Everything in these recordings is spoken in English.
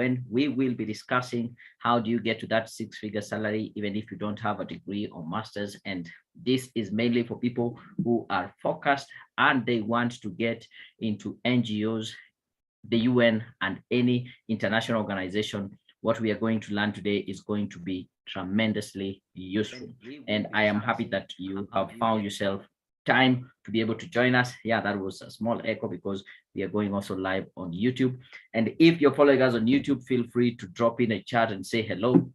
when we will be discussing how do you get to that six-figure salary, even if you don't have a degree or master's. And this is mainly for people who are focused and they want to get into NGOs, the UN, and any international organization. What we are going to learn today is going to be tremendously useful. And I am happy that you have found yourself time to be able to join us. Yeah, that was a small echo because we are going also live on YouTube. And if you're following us on YouTube, feel free to drop in a chat and say hello,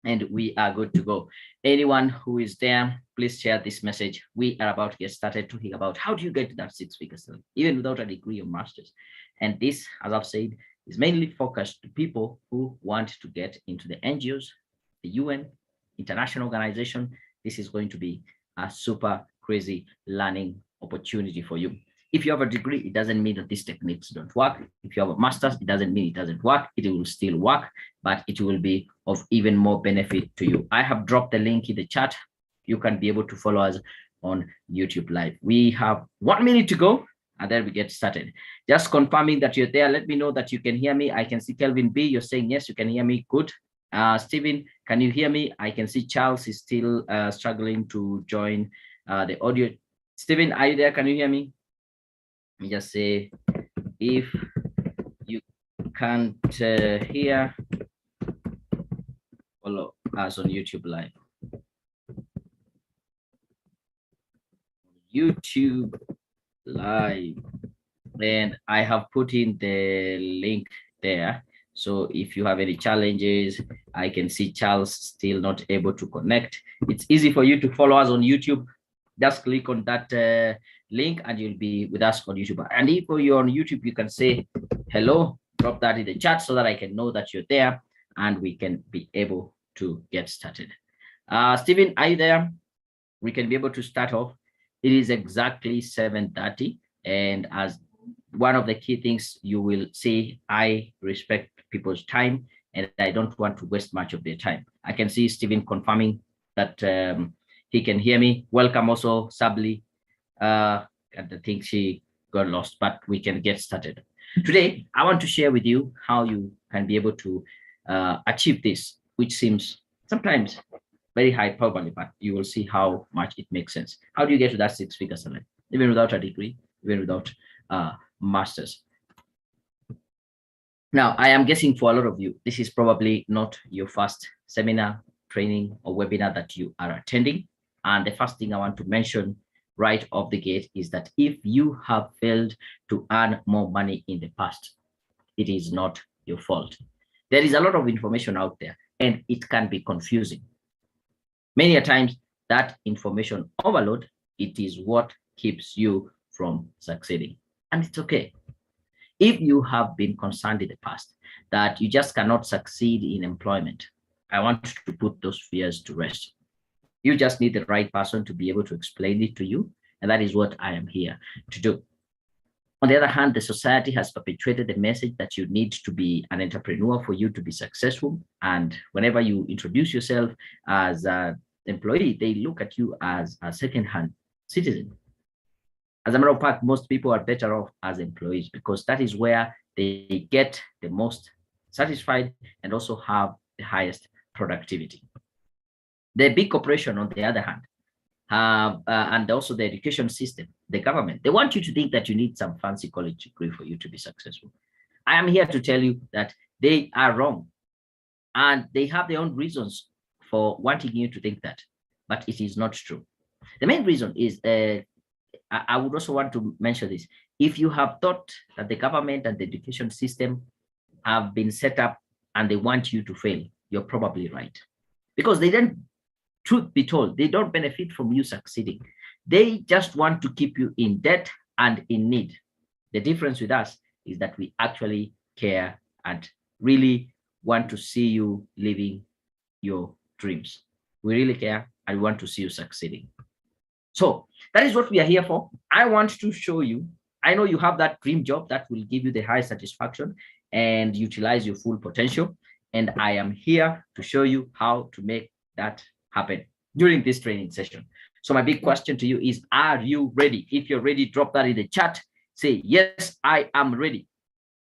and we are good to go. Anyone who is there, please share this message. We are about to get started talking about how do you get to that six-figure salary, even without a degree or master's. And this, as I've said, is mainly focused to people who want to get into the NGOs, the UN, international organization. This is going to be a super crazy learning opportunity for you. If you have a degree, it doesn't mean that these techniques don't work. If you have a master's, it doesn't mean it doesn't work. It will still work, but it will be of even more benefit to you. I have dropped the link in the chat. You can be able to follow us on YouTube Live. We have 1 minute to go, and then we get started. Just confirming that you're there. Let me know that you can hear me. I can see Kelvin B. You're saying yes, you can hear me. Good. Stephen, can you hear me? I can see Charles is still struggling to join the audio. Stephen, are you there? Can you hear me? Let me just say, if you can't hear, follow us on YouTube Live. YouTube Live. And I have put in the link there. So if you have any challenges, I can see Charles still not able to connect. It's easy for you to follow us on YouTube. Just click on that link and you'll be with us on YouTube. And if you're on YouTube, you can say hello, drop that in the chat so that I can know that you're there and we can be able to get started. Stephen, are you there? We can be able to start off. It is exactly 7:30. And as one of the key things you will see, I respect people's time and I don't want to waste much of their time. I can see Stephen confirming that he can hear me. Welcome also, Sabli. I think she got lost, but we can get started. Today, I want to share with you how you can be able to achieve this, which seems sometimes very hyperbole, but you will see how much it makes sense. How do you get to that six-figure salary, even without a degree, even without master's? Now, I am guessing for a lot of you, this is probably not your first seminar, training, or webinar that you are attending. And the first thing I want to mention right off the gate is that if you have failed to earn more money in the past, it is not your fault. There is a lot of information out there and it can be confusing. Many a times that information overload, it is what keeps you from succeeding. And it's okay. If you have been concerned in the past that you just cannot succeed in employment, I want to put those fears to rest. You just need the right person to be able to explain it to you. And that is what I am here to do. On the other hand, the society has perpetuated the message that you need to be an entrepreneur for you to be successful. And whenever you introduce yourself as an employee, they look at you as a second-hand citizen. As a matter of fact, most people are better off as employees because that is where they get the most satisfied and also have the highest productivity. The big corporation, on the other hand, and also the education system, the government, they want you to think that you need some fancy college degree for you to be successful. I am here to tell you that they are wrong. And they have their own reasons for wanting you to think that, but it is not true. The main reason is, I would also want to mention this. If you have thought that the government and the education system have been set up and they want you to fail, you're probably right. Because they don't, truth be told, they don't benefit from you succeeding. They just want to keep you in debt and in need. The difference with us is that we actually care and really want to see you living your dreams. We really care and we want to see you succeeding. So that is what we are here for. I want to show you, I know you have that dream job that will give you the high satisfaction and utilize your full potential. And I am here to show you how to make that happen during this training session. So my big question to you is, are you ready? If you're ready, drop that in the chat. Say, yes, I am ready.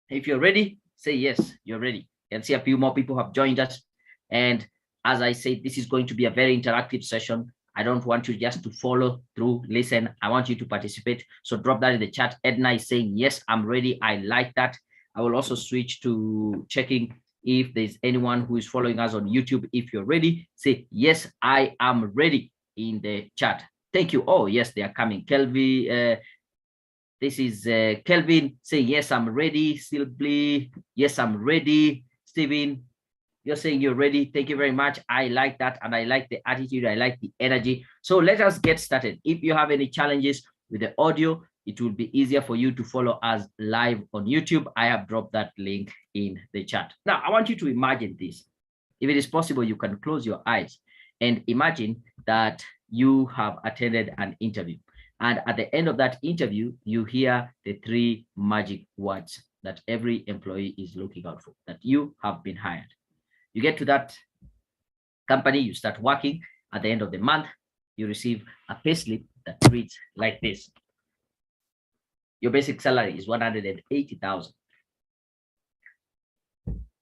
If you're ready, say, yes, you're ready. You can see a few more people have joined us. And as I said, this is going to be a very interactive session. I don't want you just to follow through, listen. I want you to participate. So drop that in the chat. Edna is saying, yes, I'm ready. I like that. I will also switch to checking if there's anyone who is following us on YouTube. If you're ready, say, yes, I am ready in the chat. Thank you. Oh, yes, they are coming. Kelvin, this is Kelvin saying, yes, I'm ready. Sylvie, yes, I'm ready. Stephen, you're saying you're ready. Thank you very much. I like that. And I like the attitude. I like the energy. So let us get started. If you have any challenges with the audio, it will be easier for you to follow us live on YouTube. I have dropped that link in the chat. Now, I want you to imagine this. If it is possible, you can close your eyes and imagine that you have attended an interview. And at the end of that interview, you hear the 3 magic words that every employee is looking out for, that you have been hired. You get to that company, you start working. At the end of the month, you receive a payslip that reads like this. Your basic salary is 180,000.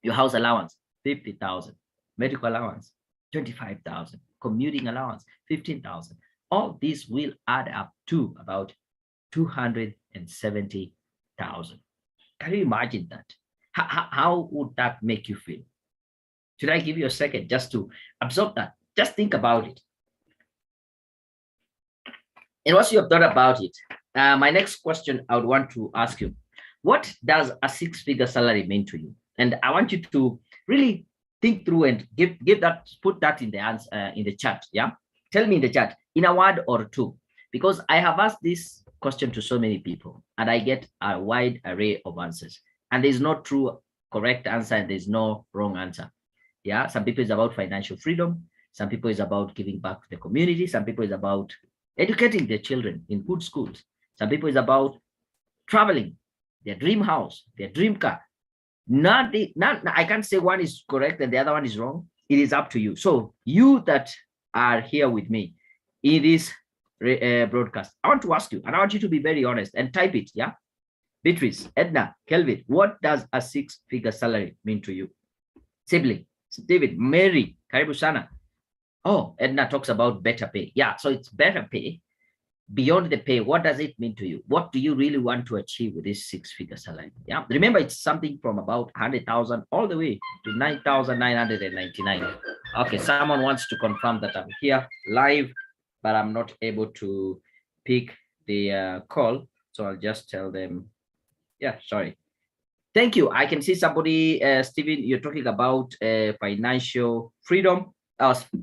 Your house allowance, 50,000. Medical allowance, 25,000. Commuting allowance, 15,000. All this will add up to about 270,000. Can you imagine that? How would that make you feel? Should I give you a second just to absorb that? Just think about it. And once you have thought about it, my next question I would want to ask you, what does a 6-figure salary mean to you? And I want you to really think through and put that in the answer in the chat. Yeah, tell me in the chat in a word or two, because I have asked this question to so many people and I get a wide array of answers. And there's no true correct answer and there's no wrong answer. Yeah, some people is about financial freedom. Some people is about giving back to the community. Some people is about educating their children in good schools. Some people is about traveling, their dream house, their dream car. I can't say one is correct and the other one is wrong. It is up to you. So you that are here with me in this broadcast, I want to ask you, and I want you to be very honest and type it. Yeah, Beatrice, Edna, Kelvin, what does a 6-figure salary mean to you? Sibling, David, Mary, Karibu Sana. Oh, Edna talks about better pay. Yeah, so it's better pay. Beyond the pay, what does it mean to you? What do you really want to achieve with this 6-figure salary? Yeah, remember, it's something from about 100,000 all the way to 9,999. Okay, someone wants to confirm that I'm here live, but I'm not able to pick the call. So I'll just tell them, yeah, sorry. Thank you. I can see somebody, Stephen, you're talking about financial freedom,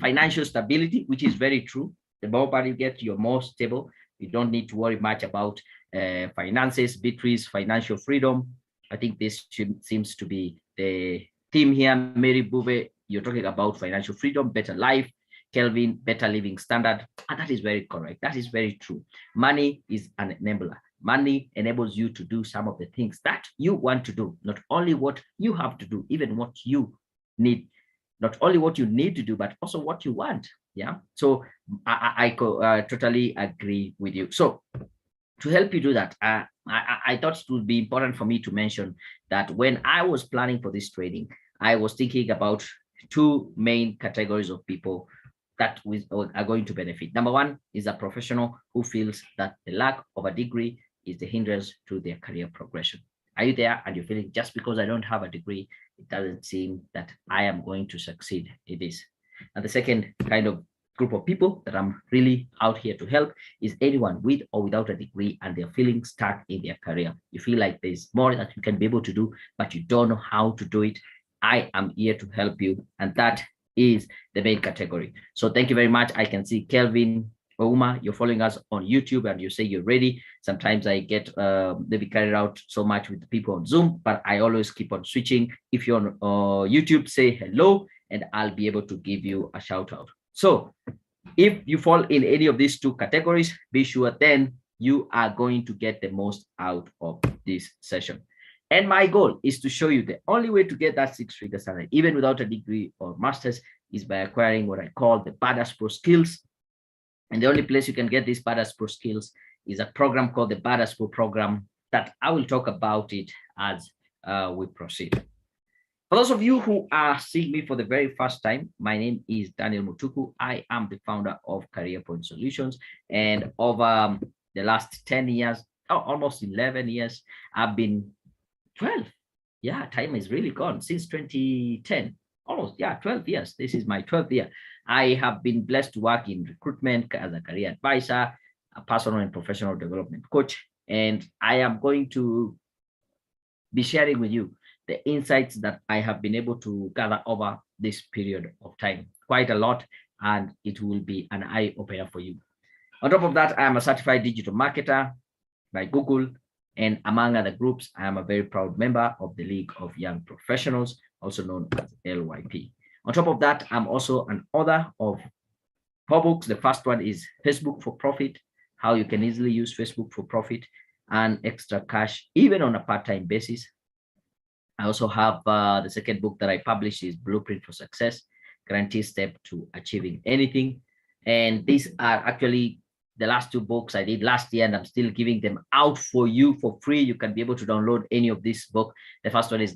financial stability, which is very true. The more money you get, you're more stable. You don't need to worry much about finances, Beatrice, financial freedom. I think this seems to be the theme here. Mary Bube, you're talking about financial freedom, better life. Kelvin, better living standard. And that is very correct. That is very true. Money is an enabler. Money enables you to do some of the things that you want to do, not only what you have to do, even what you need, not only what you need to do, but also what you want. Yeah. So I totally agree with you. So to help you do that, I thought it would be important for me to mention that when I was planning for this training, I was thinking about 2 main categories of people that are going to benefit. Number one is a professional who feels that the lack of a degree is the hindrance to their career progression. Are you there? And you're feeling, just because I don't have a degree, it doesn't seem that I am going to succeed in this. And the second kind of group of people that I'm really out here to help is anyone with or without a degree and they're feeling stuck in their career. You feel like there's more that you can be able to do, but you don't know how to do it. I am here to help you. And that is the main category. So thank you very much. I can see Kelvin, Ouma, you're following us on YouTube and you say you're ready. Sometimes I get maybe carried out so much with the people on Zoom, but I always keep on switching. If you're on YouTube, say hello and I'll be able to give you a shout out. So if you fall in any of these 2 categories, be sure then you are going to get the most out of this session. And my goal is to show you the only way to get that 6-figure salary, even without a degree or master's, is by acquiring what I call the Badass Pro skills. And the only place you can get these Badass Pro skills is a program called the Badass Pro program that I will talk about it as we proceed. For those of you who are seeing me for the very first time, my name is Daniel Mutuku. I am the founder of Career Point Solutions. And over the last 10 years, almost 11 years, I've been 12. Yeah, time is really gone since 2010. Almost, yeah, 12 years. This is my 12th year. I have been blessed to work in recruitment as a career advisor, a personal and professional development coach. And I am going to be sharing with you the insights that I have been able to gather over this period of time. Quite a lot, and it will be an eye opener for you. On top of that, I am a certified digital marketer by Google, and among other groups, I am a very proud member of the League of Young Professionals, also known as LYP. On top of that, I'm also an author of 4 books. The first one is Facebook for Profit, how you can easily use Facebook for profit and extra cash, even on a part-time basis. I also have the second book that I published is Blueprint for Success, Guarantee Step to Achieving Anything. And these are actually the last 2 books I did last year, and I'm still giving them out for you for free. You can be able to download any of this book. The first one is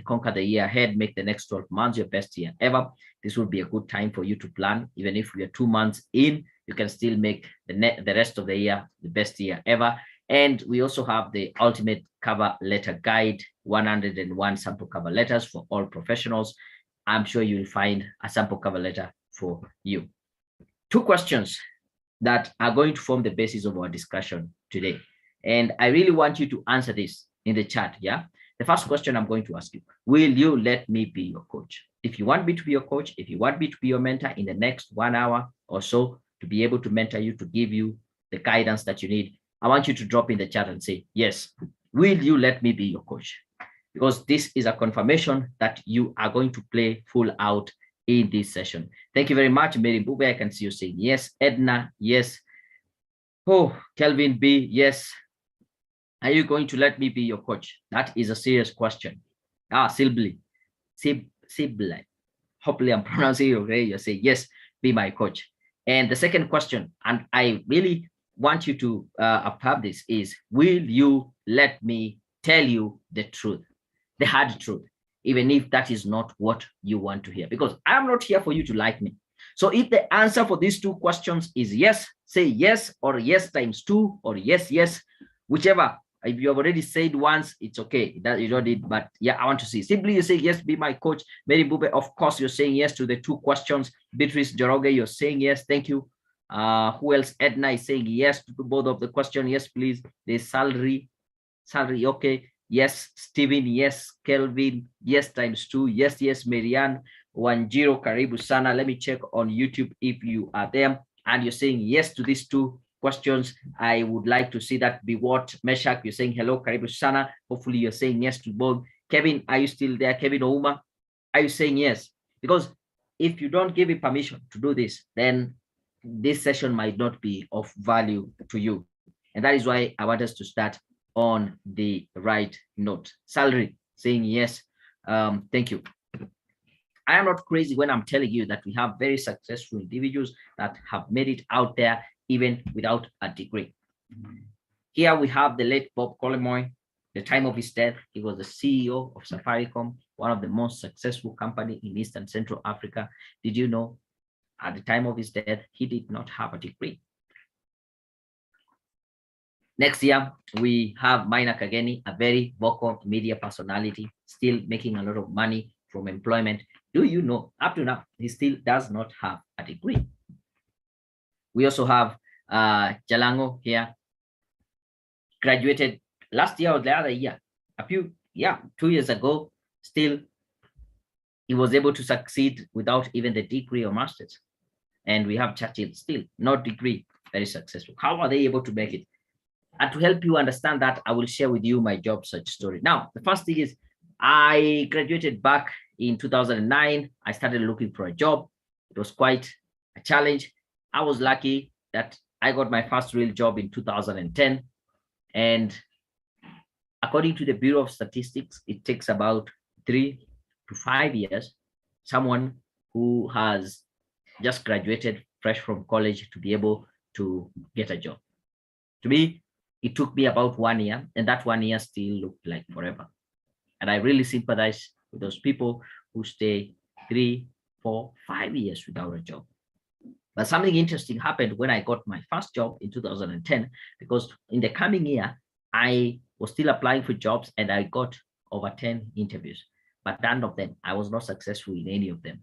Conquer the Year Ahead, Make the Next 12 Months Your Best Year Ever. This will be a good time for you to plan. Even if we are 2 months in, you can still make the rest of the year the best year ever. And we also have the Ultimate Cover Letter Guide, 101 sample cover letters for all professionals. I'm sure you'll find a sample cover letter for you. 2 questions that are going to form the basis of our discussion today. And I really want you to answer this in the chat, yeah? The first question I'm going to ask you, will you let me be your coach? If you want me to be your coach, if you want me to be your mentor in the next 1 hour or so to be able to mentor you, to give you the guidance that you need, I want you to drop in the chat and say, yes, will you let me be your coach? Because this is a confirmation that you are going to play full out in this session. Thank you very much, Mary Bube. I can see you saying yes. Edna, yes. Oh, Kelvin B, yes. Are you going to let me be your coach? That is a serious question. Sibley. Hopefully I'm pronouncing it okay. You say, yes, be my coach. And the second question, and I really want you to have this, is, will you let me tell you the truth, the hard truth, even if that is not what you want to hear? Because I am not here for you to like me. So if the answer for these 2 questions is yes, say yes, or yes times 2, or yes, yes, whichever. If you have already said once, it's okay. That you don't need, but yeah, I want to see. Simply you say yes, be my coach. Mary Bube, of course, you're saying yes to the 2 questions. Beatrice Joroge, you're saying yes. Thank you. Who else? Edna is saying yes to both of the questions. Yes, please. There's salary, okay. Yes, Stephen, yes, Kelvin, yes times 2. Yes, yes, Marianne, 10, Karibu Sana. Let me check on YouTube if you are there and you're saying yes to these 2 questions. I would like to see that. Be what? Meshach, you're saying hello, Karibu Sana. Hopefully you're saying yes to both. Kevin, are you still there? Kevin Ouma, are you saying yes? Because if you don't give me permission to do this, then this session might not be of value to you. And that is why I want us to start on the right note. Salary, saying yes. Thank you. I am not crazy when I'm telling you that we have very successful individuals that have made it out there even without a degree. Here we have the late Bob Colomoy. The time of his death, he was the CEO of Safaricom, one of the most successful companies in East and Central Africa. Did you know at the time of his death, he did not have a degree? Next year, we have Maina Kageni, a very vocal media personality, still making a lot of money from employment. Do you know, up to now, he still does not have a degree. We also have Jalango here, graduated last year or the other year, 2 years ago, still he was able to succeed without even the degree or master's. And we have Churchill, still no degree, very successful. How are they able to make it? And to help you understand that, I will share with you my job search story. Now, the first thing is I graduated back in 2009. I started looking for a job. It was quite a challenge. I was lucky that I got my first real job in 2010. And according to the Bureau of Statistics, it takes about 3 to 5 years, someone who has just graduated fresh from college to be able to get a job. To me, it took me about 1 year, and that 1 year still looked like forever. And I really sympathize with those people who stay 3, 4, 5 years without a job. But something interesting happened when I got my first job in 2010, because in the coming year, I was still applying for jobs and I got over 10 interviews, but none of them, I was not successful in any of them.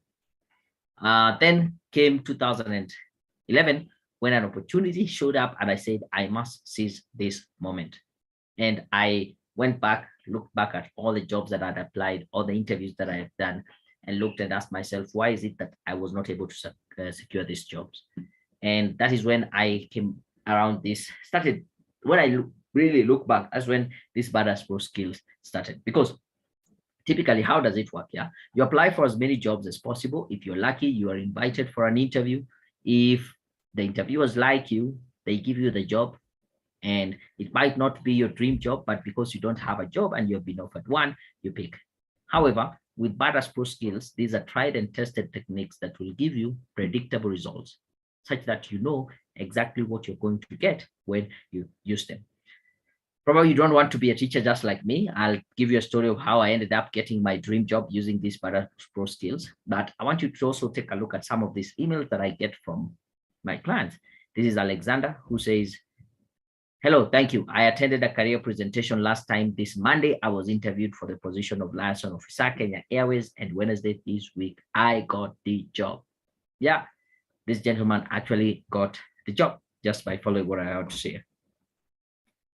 Then came 2011 when an opportunity showed up and I said, I must seize this moment. And I went back, looked back at all the jobs that I'd applied, all the interviews that I have done, and looked and asked myself, why is it that I was not able to secure these jobs? And that is when I came around this, started, when I really look back, that's when this badass pro skills started. Because typically, how does it work? Yeah, you apply for as many jobs as possible. If you're lucky, you are invited for an interview. If the interviewers like you, they give you the job, and it might not be your dream job, but because you don't have a job and you've been offered one, you pick. However, with badass pro skills, these are tried and tested techniques that will give you predictable results, such that you know exactly what you're going to get when you use them. Probably you don't want to be a teacher just like me. I'll give you a story of how I ended up getting my dream job using these badass pro skills. But I want you to also take a look at some of these emails that I get from my clients. This is Alexander, who says, hello, thank you. I attended a career presentation last time. This Monday, I was interviewed for the position of liaison officer, Kenya Airways, and Wednesday this week, I got the job. Yeah, this gentleman actually got the job just by following what I had to say.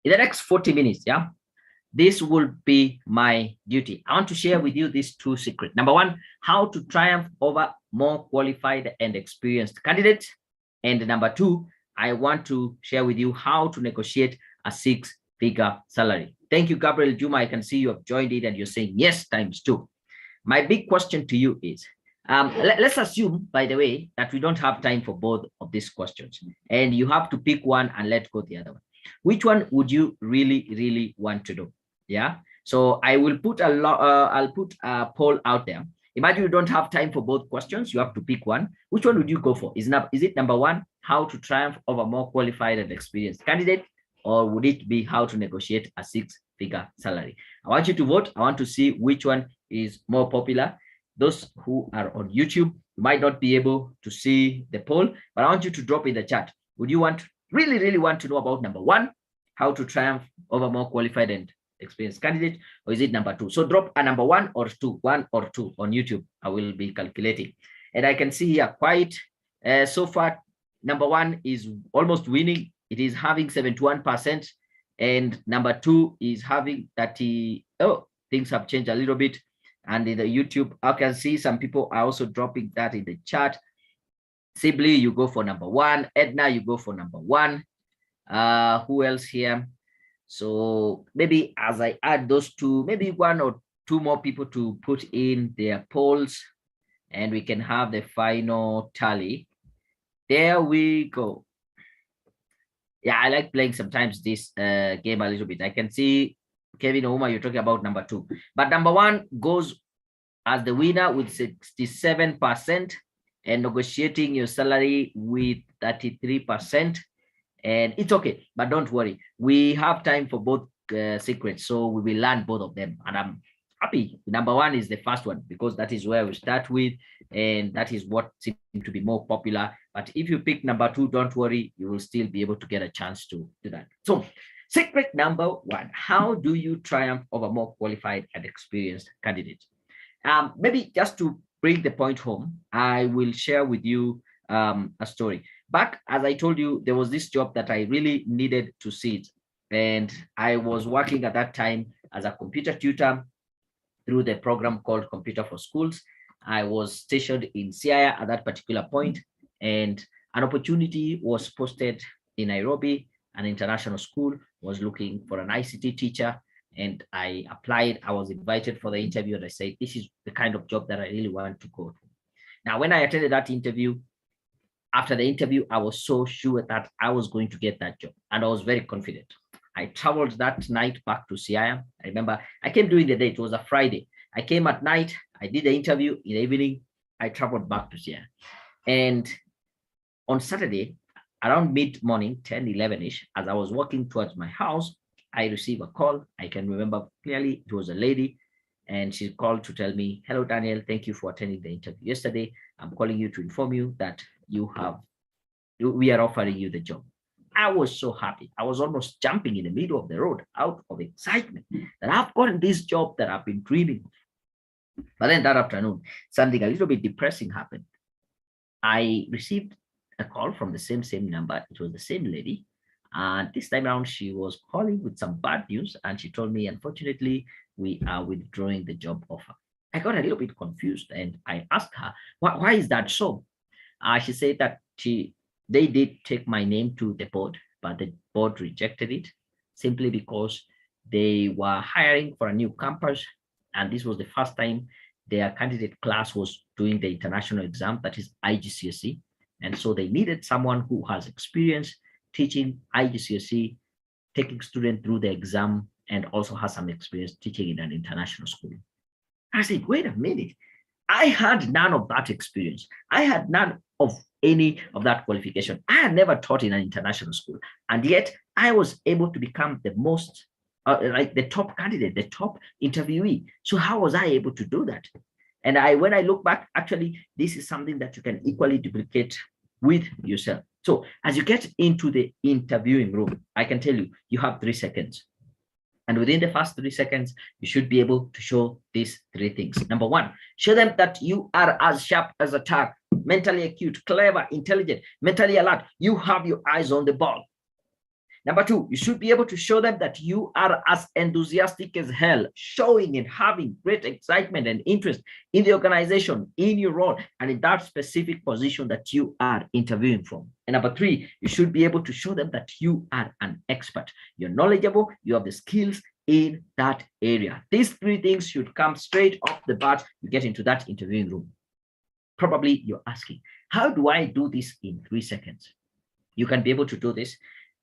In the next 40 minutes, yeah, this will be my duty. I want to share with you these two secrets. Number one, how to triumph over more qualified and experienced candidates. And number two, I want to share with you how to negotiate a 6-figure salary. Thank you, Gabriel Juma. I can see you have joined it and you're saying yes times 2. My big question to you is, let's assume, by the way, that we don't have time for both of these questions and you have to pick one and let go the other one. Which one would you really want to do? Yeah. So I will put I'll put a poll out there. Imagine you don't have time for both questions. You have to pick one. Which one would you go for? Is it number one, how to triumph over more qualified and experienced candidate, or would it be how to negotiate a 6-figure salary? I want you to vote. I want to see which one is more popular. Those who are on YouTube, you might not be able to see the poll, but I want you to drop in the chat. Would you really want to know about number one, how to triumph over more qualified and experienced candidate, or is it number two? So drop a number one or two on YouTube. I will be calculating, and I can see here quite so far number one is almost winning. It is having 71%, and number two is having 30. Oh, things have changed a little bit. And in the YouTube, I can see some people are also dropping that in the chat. Sibley, you go for number one. Edna, you go for number one. Who else here? So maybe as I add those two, maybe one or two more people to put in their polls, and we can have the final tally. There we go. Yeah, I like playing sometimes this game a little bit. I can see Kevin Ouma, you're talking about number two, but number one goes as the winner with 67%, and negotiating your salary with 33%. And it's okay, but don't worry. We have time for both secrets, so we will learn both of them. And I'm happy. Number one is the first one because that is where we start with, and that is what seems to be more popular. But if you pick number two, don't worry, you will still be able to get a chance to do that. So secret number one, how do you triumph over more qualified and experienced candidates? Maybe just to bring the point home, I will share with you a story. Back, as I told you, there was this job that I really needed to see, and I was working at that time as a computer tutor through the program called Computer for Schools. I was stationed in Siaya at that particular point, and an opportunity was posted in Nairobi. An international school was looking for an ICT teacher, and I applied. I was invited for the interview, and I said, this is the kind of job that I really want to go to. Now, when I attended that interview, after the interview, I was so sure that I was going to get that job, and I was very confident. I traveled that night back to Siaya. I remember I came during the day. It was a Friday. I came at night. I did the interview in the evening. I traveled back to Siaya. And on Saturday, around mid-morning, 10, 11-ish, as I was walking towards my house, I received a call. I can remember clearly. It was a lady. And she called to tell me, hello, Daniel, thank you for attending the interview yesterday. I'm calling you to inform you that we are offering you the job. I was so happy. I was almost jumping in the middle of the road out of excitement that I've gotten this job that I've been dreaming of. But then that afternoon, something a little bit depressing happened. I received a call from the same number. It was the same lady. And this time around, she was calling with some bad news. And she told me, unfortunately, we are withdrawing the job offer. I got a little bit confused and I asked her, why is that so? She said that they did take my name to the board, but the board rejected it simply because they were hiring for a new campus. And this was the first time their candidate class was doing the international exam, that is IGCSE. And so they needed someone who has experience teaching IGCSE, taking students through the exam, and also has some experience teaching in an international school. I said, wait a minute. I had none of that experience. I had none of any of that qualification. I had never taught in an international school. And yet I was able to become the most, like the top candidate, the top interviewee. So how was I able to do that? And when I look back, actually, this is something that you can equally duplicate with yourself. So as you get into the interviewing room, I can tell you, you have 3 seconds. And within the first 3 seconds, you should be able to show these 3 things. Number 1, show them that you are as sharp as a tack, mentally acute, clever, intelligent, mentally alert. You have your eyes on the ball. Number 2, you should be able to show them that you are as enthusiastic as hell, showing and having great excitement and interest in the organization, in your role, and in that specific position that you are interviewing for. And number 3, you should be able to show them that you are an expert. You're knowledgeable, you have the skills in that area. These 3 things should come straight off the bat. You get into that interviewing room. Probably you're asking, how do I do this in 3 seconds? You can be able to do this.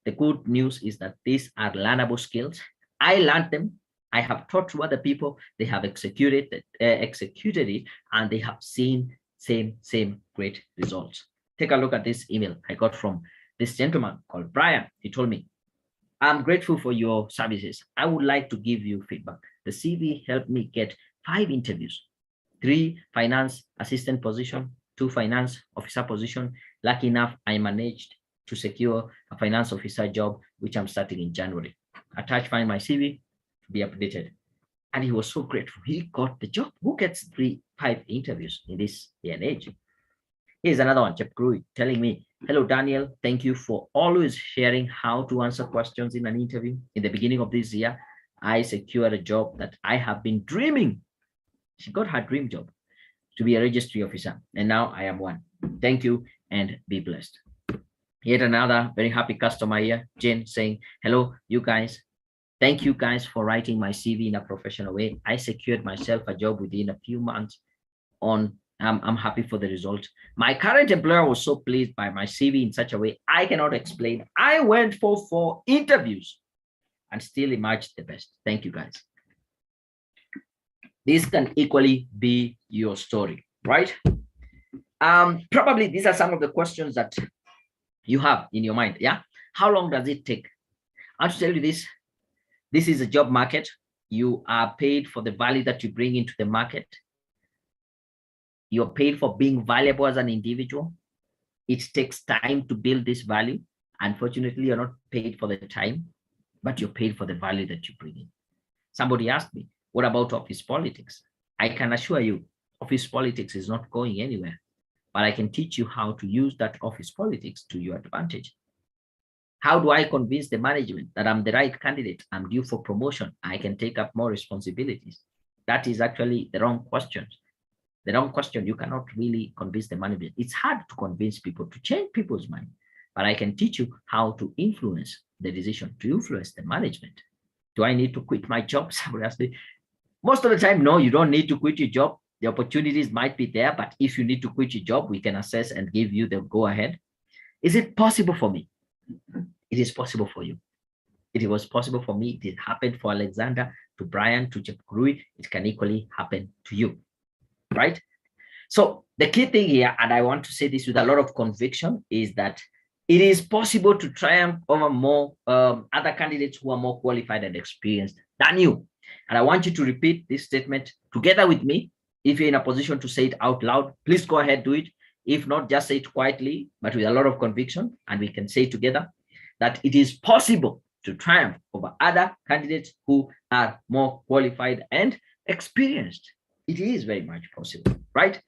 The good news is that these are learnable skills. I learned them. I have taught to other people. They have executed it, and they have seen same great results. Take a look at this email I got from this gentleman called Brian. He told me, I'm grateful for your services. I would like to give you feedback. The CV helped me get 5 interviews, 3 finance assistant position, 2 finance officer position. Lucky enough, I managed to secure a finance officer job, which I'm starting in January. Attach find my CV to be updated. And he was so grateful. He got the job. Who gets 5 interviews in this day and age? Here's another one, Chep Grui, telling me, hello, Daniel. Thank you for always sharing how to answer questions in an interview. In the beginning of this year, I secured a job that I have been dreaming. She got her dream job to be a registry officer. And now I am one. Thank you and be blessed. Yet another very happy customer here, Jane, saying, hello, you guys. Thank you guys for writing my CV in a professional way. I secured myself a job within a few months. I'm happy for the result. My current employer was so pleased by my CV in such a way I cannot explain. I went for 4 interviews and still emerged the best. Thank you, guys. This can equally be your story, right? Probably these are some of the questions that you have in your mind. Yeah. How long does it take? I want to tell you this. This is a job market. You are paid for the value that you bring into the market. You're paid for being valuable as an individual. It takes time to build this value. Unfortunately, you're not paid for the time, but you're paid for the value that you bring in. Somebody asked me, what about office politics? I can assure you, office politics is not going anywhere. But I can teach you how to use that office politics to your advantage. How do I convince the management that I'm the right candidate? I'm due for promotion. I can take up more responsibilities. That is actually the wrong question. The wrong question. You cannot really convince the management. It's hard to convince people, to change people's mind. But I can teach you how to influence the decision, to influence the management. Do I need to quit my job? Somebody asked me. Most of the time, no, you don't need to quit your job. The opportunities might be there, but if you need to quit your job, we can assess and give you the go ahead. Is it possible for me? It is possible for you. It was possible for me. It happened for Alexander, to Brian, to Chep Grui. It can equally happen to you, right? So the key thing here, and I want to say this with a lot of conviction, is that it is possible to triumph over more other candidates who are more qualified and experienced than you. And I want you to repeat this statement together with me. If you're in a position to say it out loud, please go ahead, do it. If not, just say it quietly, but with a lot of conviction, and we can say together that it is possible to triumph over other candidates who are more qualified and experienced. It is very much possible, right?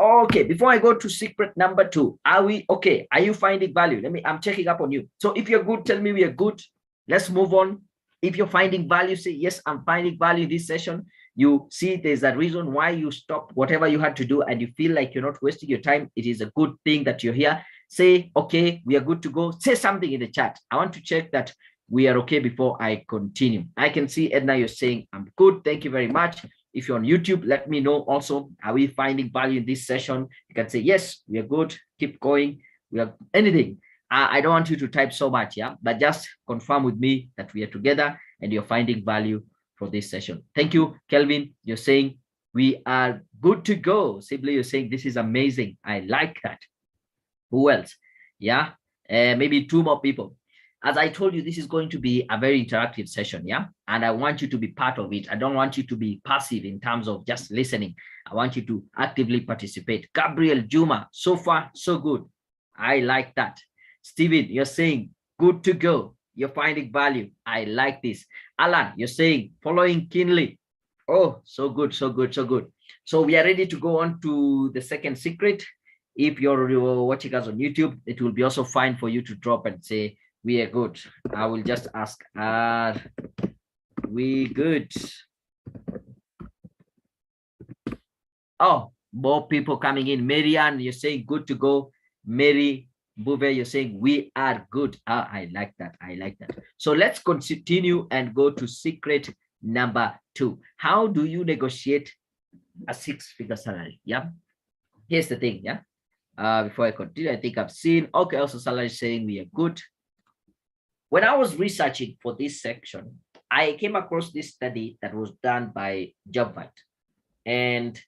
Okay, before I go to secret number 2, are we okay? Are you finding value? I'm checking up on you. So if you're good, tell me we are good. Let's move on. If you're finding value, say, yes, I'm finding value in this session. You see there's a reason why you stopped whatever you had to do and you feel like you're not wasting your time. It is a good thing that you're here. Say, okay, we are good to go. Say something in the chat. I want to check that we are okay before I continue. I can see, Edna, you're saying, I'm good. Thank you very much. If you're on YouTube, let me know also, are we finding value in this session? You can say, yes, we are good. Keep going. We are anything. I don't want you to type so much, yeah, but just confirm with me that we are together and you're finding value for this session. Thank you, Kelvin. You're saying we are good to go. Simply, you're saying this is amazing. I like that. Who else? Yeah, maybe 2 more people. As I told you, this is going to be a very interactive session, yeah? And I want you to be part of it. I don't want you to be passive in terms of just listening. I want you to actively participate. Gabriel Juma, so far, so good. I like that. Steven, you're saying, good to go. You're finding value. I like this. Alan, you're saying, following keenly. Oh, so good, so good, so good. So we are ready to go on to the second secret. If you're watching us on YouTube, it will be also fine for you to drop and say, we are good. I will just ask, are we good? Oh, more people coming in. Marianne, you're saying good to go. Mary Bouvet, you're saying we are good. I like that. I like that. So let's continue and go to secret number 2. How do you negotiate a 6-figure salary? Yeah. Here's the thing. Yeah. Before I continue, I think I've seen, okay, also salary saying we are good. When I was researching for this section, I came across this study that was done by JobVite. And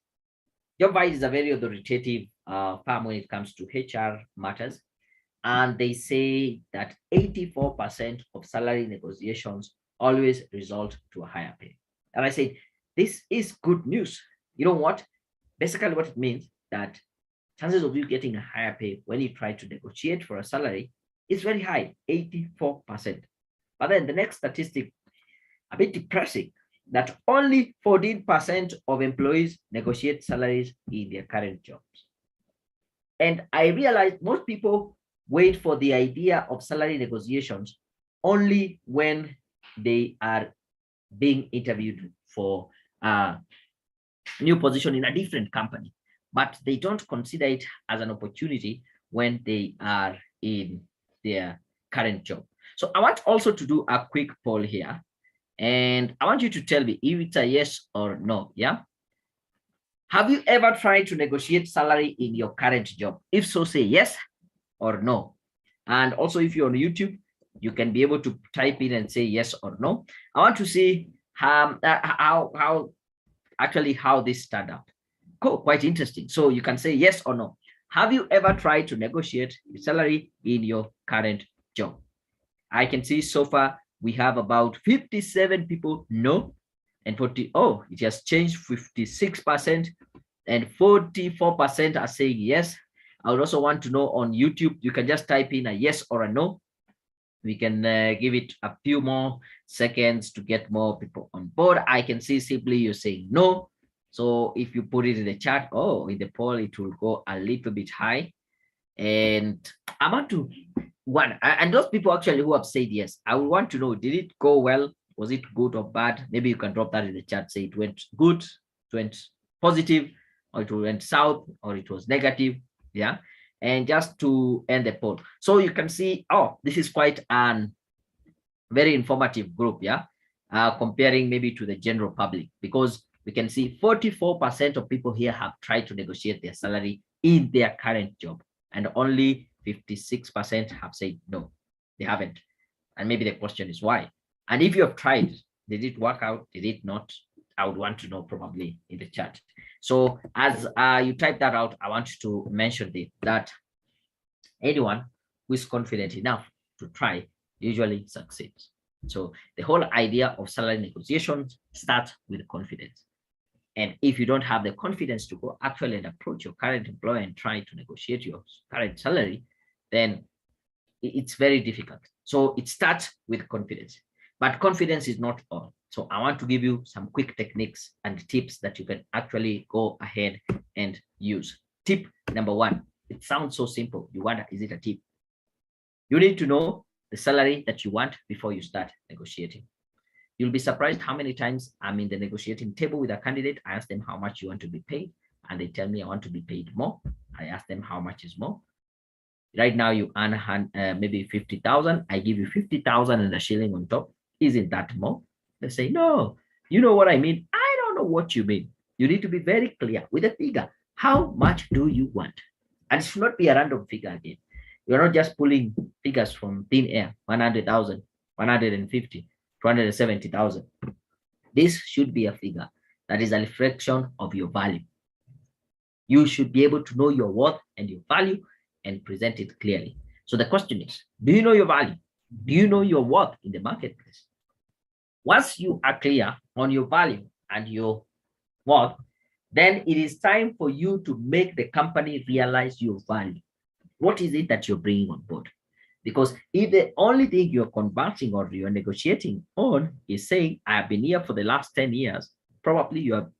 JobVite is a very authoritative firm when it comes to HR matters. And they say that 84% of salary negotiations always result to a higher pay. And I said, this is good news. You know what? Basically what it means that chances of you getting a higher pay when you try to negotiate for a salary is very high, 84%. But then the next statistic, a bit depressing, that only 14% of employees negotiate salaries in their current jobs. And I realized most people wait for the idea of salary negotiations only when they are being interviewed for a new position in a different company, but they don't consider it as an opportunity when they are in their current job. So I want also to do a quick poll here, and I want you to tell me if it's a yes or no. Yeah. Have you ever tried to negotiate salary in your current job? If so, say yes or no. And also, if you're on YouTube, you can be able to type in and say yes or no. I want to see how this turned out. Cool, quite interesting. So you can say yes or no. Have you ever tried to negotiate your salary in your current job? I can see so far we have about 57 people no, and 40, oh, it has changed, 56%, and 44% are saying yes. I would also want to know on YouTube, you can just type in a yes or a no. We can give it a few more seconds to get more people on board. I can see simply you're saying no. So if you put it in the chat, oh, in the poll, it will go a little bit high. And I want to, and those people actually who have said yes, I would want to know, did it go well? Was it good or bad? Maybe you can drop that in the chat, say it went good, it went positive, or it went south, or it was negative. Yeah. And just to end the poll. So you can see, oh, this is quite an very informative group, yeah, comparing maybe to the general public, because we can see 44% of people here have tried to negotiate their salary in their current job, and only 56% have said no, they haven't. And maybe the question is why. And if you have tried, did it work out? Did it not? I would want to know probably in the chat. So as you type that out, I want you to mention that anyone who is confident enough to try usually succeeds. So the whole idea of salary negotiations starts with confidence. And if you don't have the confidence to go actually and approach your current employer and try to negotiate your current salary, then it's very difficult. So it starts with confidence, but confidence is not all. So I want to give you some quick techniques and tips that you can actually go ahead and use. Tip number one, it sounds so simple. You wonder, is it a tip? You need to know the salary that you want before you start negotiating. You'll be surprised how many times I'm in the negotiating table with a candidate. I ask them how much you want to be paid, and they tell me I want to be paid more. I ask them how much is more. Right now you earn maybe 50,000. I give you 50,000 and a shilling on top. Isn't that more? They say, no, you know what I mean? I don't know what you mean. You need to be very clear with a figure. How much do you want? And it should not be a random figure again. You're not just pulling figures from thin air, 100,000, 150, 270,000. This should be a figure that is a reflection of your value. You should be able to know your worth and your value and present it clearly. So the question is, do you know your value? Do you know your worth in the marketplace? Once you are clear on your value and your worth, then it is time for you to make the company realize your value. What is it that you're bringing on board? Because if the only thing you're conversing or you're negotiating on is saying, I have been here for the last 10 years, probably you are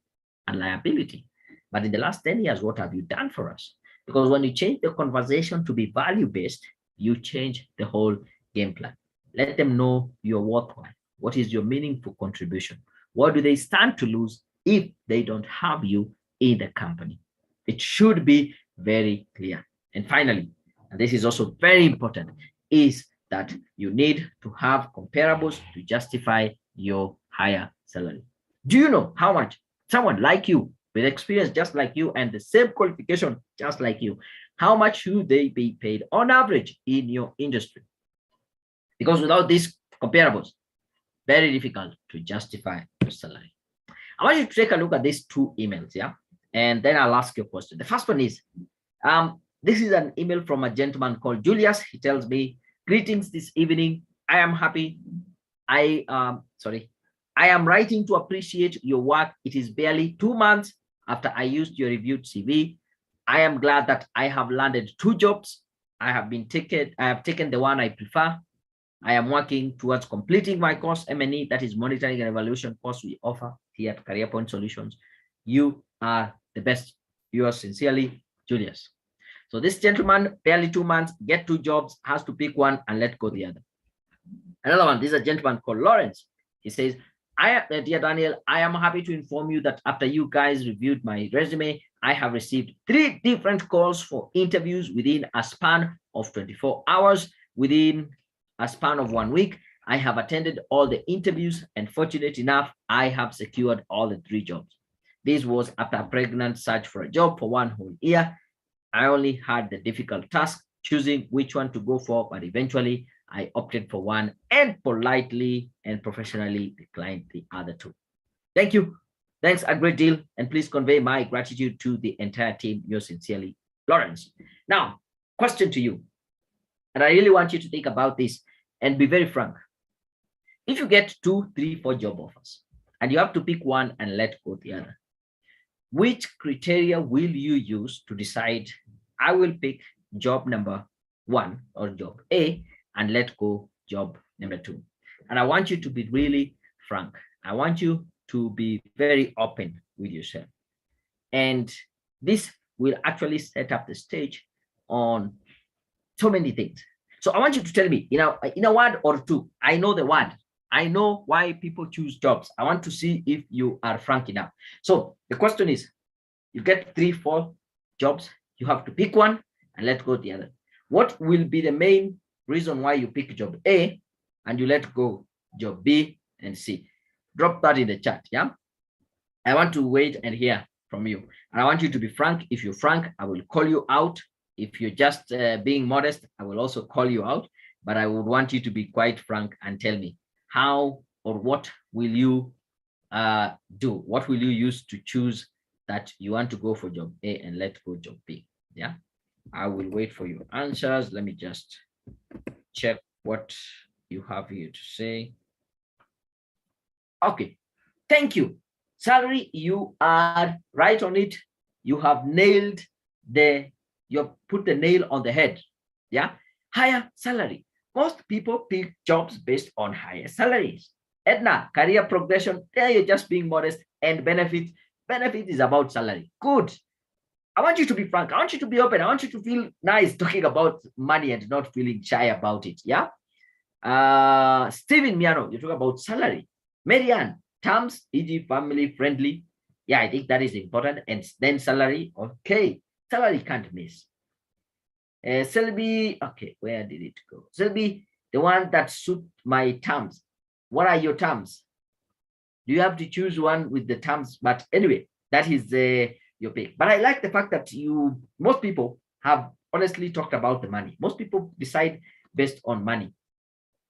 a liability. But in the last 10 years, what have you done for us? Because when you change the conversation to be value-based, you change the whole game plan. Let them know you're worthwhile. What is your meaningful contribution? What do they stand to lose if they don't have you in the company? It should be very clear. And finally, and this is also very important, is that you need to have comparables to justify your higher salary. Do you know how much someone like you with experience just like you and the same qualification just like you, how much should they be paid on average in your industry? Because without these comparables, very difficult to justify your salary. I want you to take a look at these two emails, yeah? And then I'll ask you a question. The first one is, this is an email from a gentleman called Julius. He tells me, greetings this evening. I am happy. I am writing to appreciate your work. It is barely 2 months after I used your reviewed CV. I am glad that I have landed 2 jobs. I have taken the one I prefer. I am working towards completing my course M&E, that is monitoring and evaluation course we offer here at Career Point Solutions. You are the best. Yours sincerely, Julius. So this gentleman, barely 2 months, get 2 jobs, has to pick one and let go the other. Another one, this is a gentleman called Lawrence. He says, dear Daniel, I am happy to inform you that after you guys reviewed my resume, I have received 3 different calls for interviews within a span of 24 hours. Within a span of 1 week, I have attended all the interviews, and fortunate enough, I have secured all the 3 jobs. This was after a pregnant search for a job for 1 whole year. I only had the difficult task choosing which one to go for, but eventually I opted for one and politely and professionally declined the other 2. Thank you. Thanks a great deal. And please convey my gratitude to the entire team. Yours sincerely, Lawrence. Now, question to you. And I really want you to think about this and be very frank. If you get 2, 3, 4 job offers and you have to pick one and let go the other, which criteria will you use to decide I will pick job number 1 or job A and let go job number 2? And I want you to be really frank. I want you to be very open with yourself. And this will actually set up the stage on so many things. So I want you to tell me, in a word or 2, I know the word. I know why people choose jobs. I want to see if you are frank enough. So the question is, you get 3, 4 jobs, you have to pick one and let go the other. What will be the main reason why you pick job A and you let go job B and C? Drop that in the chat, yeah? I want to wait and hear from you. And I want you to be frank. If you're frank, I will call you out. If you're just being modest, I will also call you out. But I would want you to be quite frank and tell me how or what will you do? What will you use to choose that you want to go for job A and let go job B? Yeah, I will wait for your answers. Let me just check what you have here to say. Okay, thank you. Salary, you are right on it. You have nailed you put the nail on the head. Yeah, higher salary. Most people pick jobs based on higher salaries. Edna, career progression, there you're just being modest, and benefit. Benefit is about salary. Good. I want you to be frank. I want you to be open. I want you to feel nice talking about money and not feeling shy about it. Yeah. Steven Miano, you talk about salary. Marianne, terms, e.g., family friendly. Yeah, I think that is important. And then salary. Okay. Salary can't miss. Selby, okay, where did it go? Selby, the one that suit my terms. What are your terms? Do you have to choose one with the terms? But anyway, that is your pick. But I like the fact that most people have honestly talked about the money. Most people decide based on money.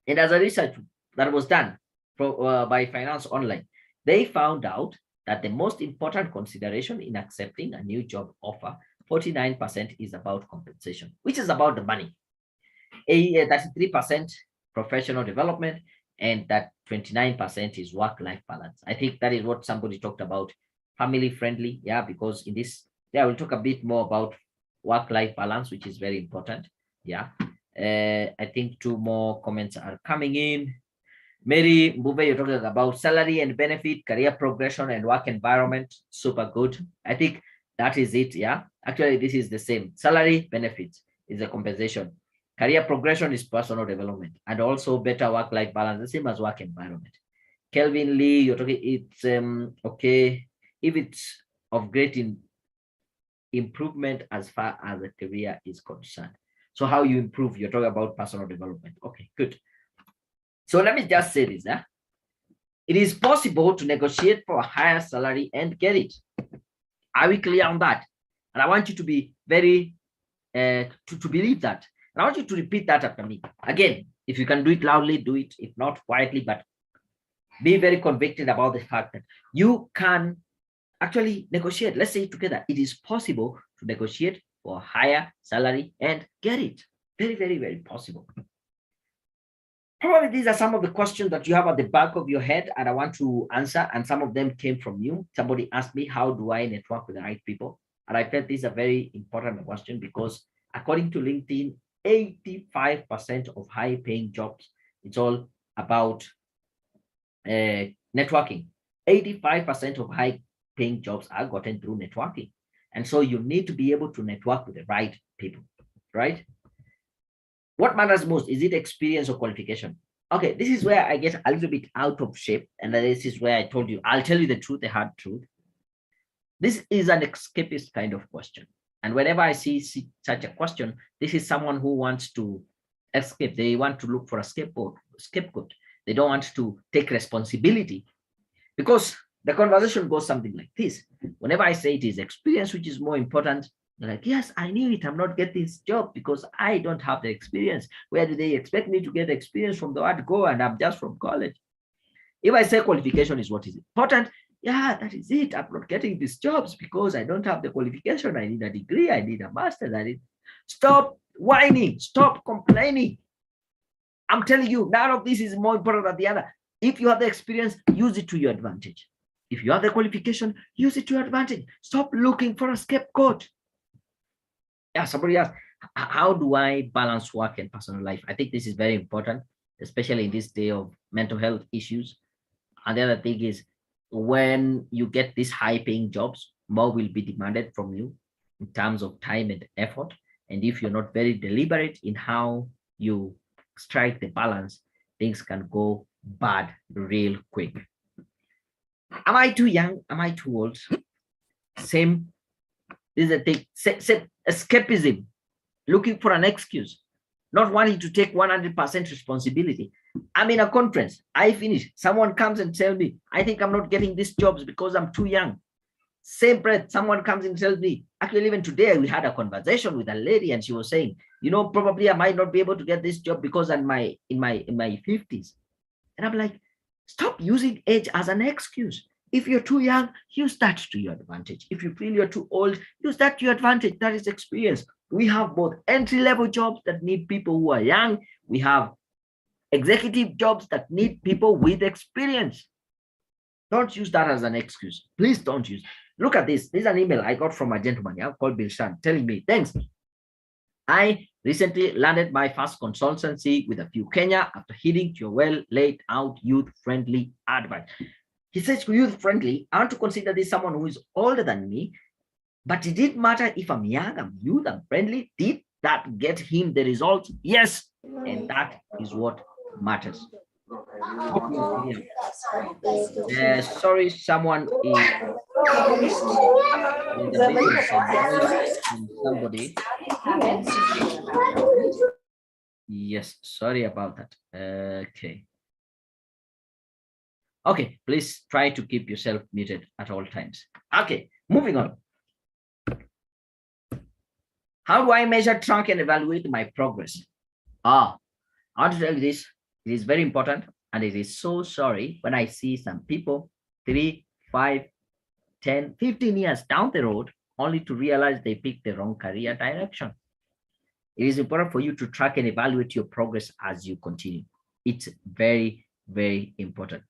And as a research that was done by Finance Online, they found out that the most important consideration in accepting a new job offer, 49% is about compensation, which is about the money. 33% professional development, and that 29% is work-life balance. I think that is what somebody talked about, family friendly. Yeah, because in this, yeah, we'll talk a bit more about work-life balance, which is very important. Yeah. I think two more comments are coming in. Mary Mbuve, you're talking about salary and benefit, career progression, and work environment. Super good. I think that is it. Yeah. Actually, this is the same. Salary, benefit is a compensation. Career progression is personal development, and also better work-life balance, the same as work environment. Kelvin Lee, you're talking, it's okay. If it's of great improvement as far as the career is concerned. So how you improve, you're talking about personal development. Okay, good. So let me just say this. It is possible to negotiate for a higher salary and get it. Are we clear on that? And I want you to be very, to believe that. And I want you to repeat that after me. Again, if you can do it loudly, do it. If not, quietly, but be very convicted about the fact that you can actually negotiate. Let's say together, it is possible to negotiate for a higher salary and get it. Very, very, very possible. Probably these are some of the questions that you have at the back of your head and I want to answer, and some of them came from you. Somebody asked me, how do I network with the right people? And I felt this is a very important question because according to LinkedIn, 85% of high-paying jobs, it's all about networking. 85% of high-paying jobs are gotten through networking. And so you need to be able to network with the right people, right? What matters most? Is it experience or qualification? Okay, this is where I get a little bit out of shape. And this is where I told you, I'll tell you the truth, the hard truth. This is an escapist kind of question. And whenever I see such a question, this is someone who wants to escape. They want to look for a scapegoat. They don't want to take responsibility, because the conversation goes something like this. Whenever I say it is experience which is more important, they're like, yes, I knew it. I'm not getting this job because I don't have the experience. Where do they expect me to get experience from the word go? And I'm just from college. If I say qualification is what is important, yeah, that is it. I'm not getting these jobs because I don't have the qualification. I need a degree. I need a master's. Stop whining. Stop complaining. I'm telling you, none of this is more important than the other. If you have the experience, use it to your advantage. If you have the qualification, use it to your advantage. Stop looking for a scapegoat. Yeah, somebody asked, how do I balance work and personal life? I think this is very important, especially in this day of mental health issues. And the other thing is, when you get these high-paying jobs, more will be demanded from you in terms of time and effort. And if you're not very deliberate in how you strike the balance, things can go bad real quick. Am I too young? Am I too old? Same. This is a thing. Same escapism, looking for an excuse, not wanting to take 100% responsibility. I'm in a conference. I finish. Someone comes and tells me, I think I'm not getting these jobs because I'm too young. Same breath, someone comes and tells me, actually, even today, we had a conversation with a lady and she was saying, probably I might not be able to get this job because I'm in my 50s. And I'm like, stop using age as an excuse. If you're too young, use that to your advantage. If you feel you're too old, use that to your advantage. That is experience. We have both entry-level jobs that need people who are young. We have executive jobs that need people with experience. Don't use that as an excuse. Please don't use. Look at this. This is an email I got from a gentleman, yeah, called Bilshan, telling me, thanks. I recently landed my first consultancy with a few Kenya after heeding your well laid out youth-friendly advice. He says youth-friendly. I want to consider this someone who is older than me, but it didn't matter if I'm young, I'm youth, I'm friendly. Did that get him the results? Yes. And that is what matters. Sorry, someone is somebody. Yes, sorry about that. Okay. Okay, please try to keep yourself muted at all times. Okay, moving on. How do I measure, track, and evaluate my progress? I want to tell you this. It is very important, and it is so sorry when I see some people 3, 5, 10, 15 years down the road only to realize they picked the wrong career direction. It is important for you to track and evaluate your progress as you continue. It's very, very important.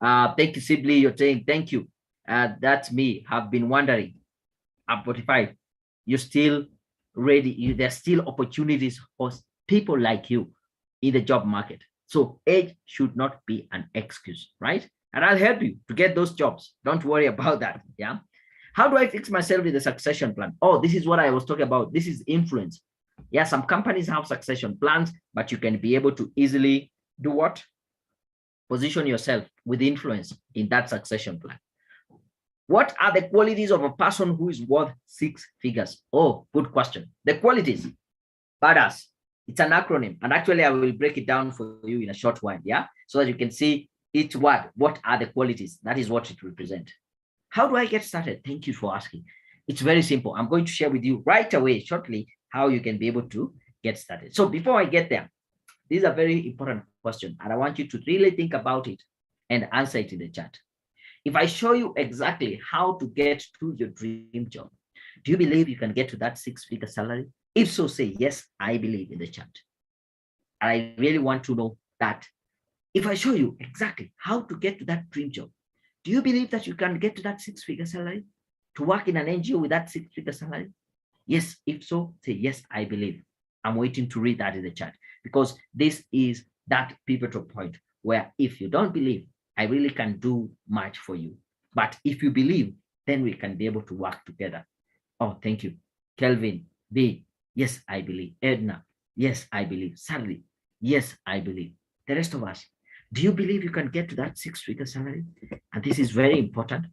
Thank you, Sibley. You're saying thank you. That's me. Have been wondering. I'm 45. You're still ready. There's still opportunities for people like you in the job market. So age should not be an excuse, right? And I'll help you to get those jobs. Don't worry about that. Yeah. How do I fix myself with a succession plan? Oh, this is what I was talking about. This is influence. Yeah, some companies have succession plans, but you can be able to easily do what? Position yourself with influence in that succession plan. What are the qualities of a person who is worth 6 figures? Oh, good question. The qualities, badass. It's an acronym. And actually, I will break it down for you in a short while, yeah? So that you can see each word. What are the qualities? That is what it represents. How do I get started? Thank you for asking. It's very simple. I'm going to share with you right away, shortly, how you can be able to get started. So before I get there, this is a very important question, and I want you to really think about it and answer it in the chat. If I show you exactly how to get to your dream job, do you believe you can get to that 6-figure salary? If so, say, yes, I believe in the chat. And I really want to know that if I show you exactly how to get to that dream job, do you believe that you can get to that 6-figure salary? To work in an NGO with that 6-figure salary? Yes, if so, say, yes, I believe. I'm waiting to read that in the chat, because this is that pivotal point where if you don't believe, I really can't do much for you. But if you believe, then we can be able to work together. Oh, thank you. Kelvin, B, yes, I believe. Edna, yes, I believe. Sally, yes, I believe. The rest of us, do you believe you can get to that 6-figure salary? And this is very important,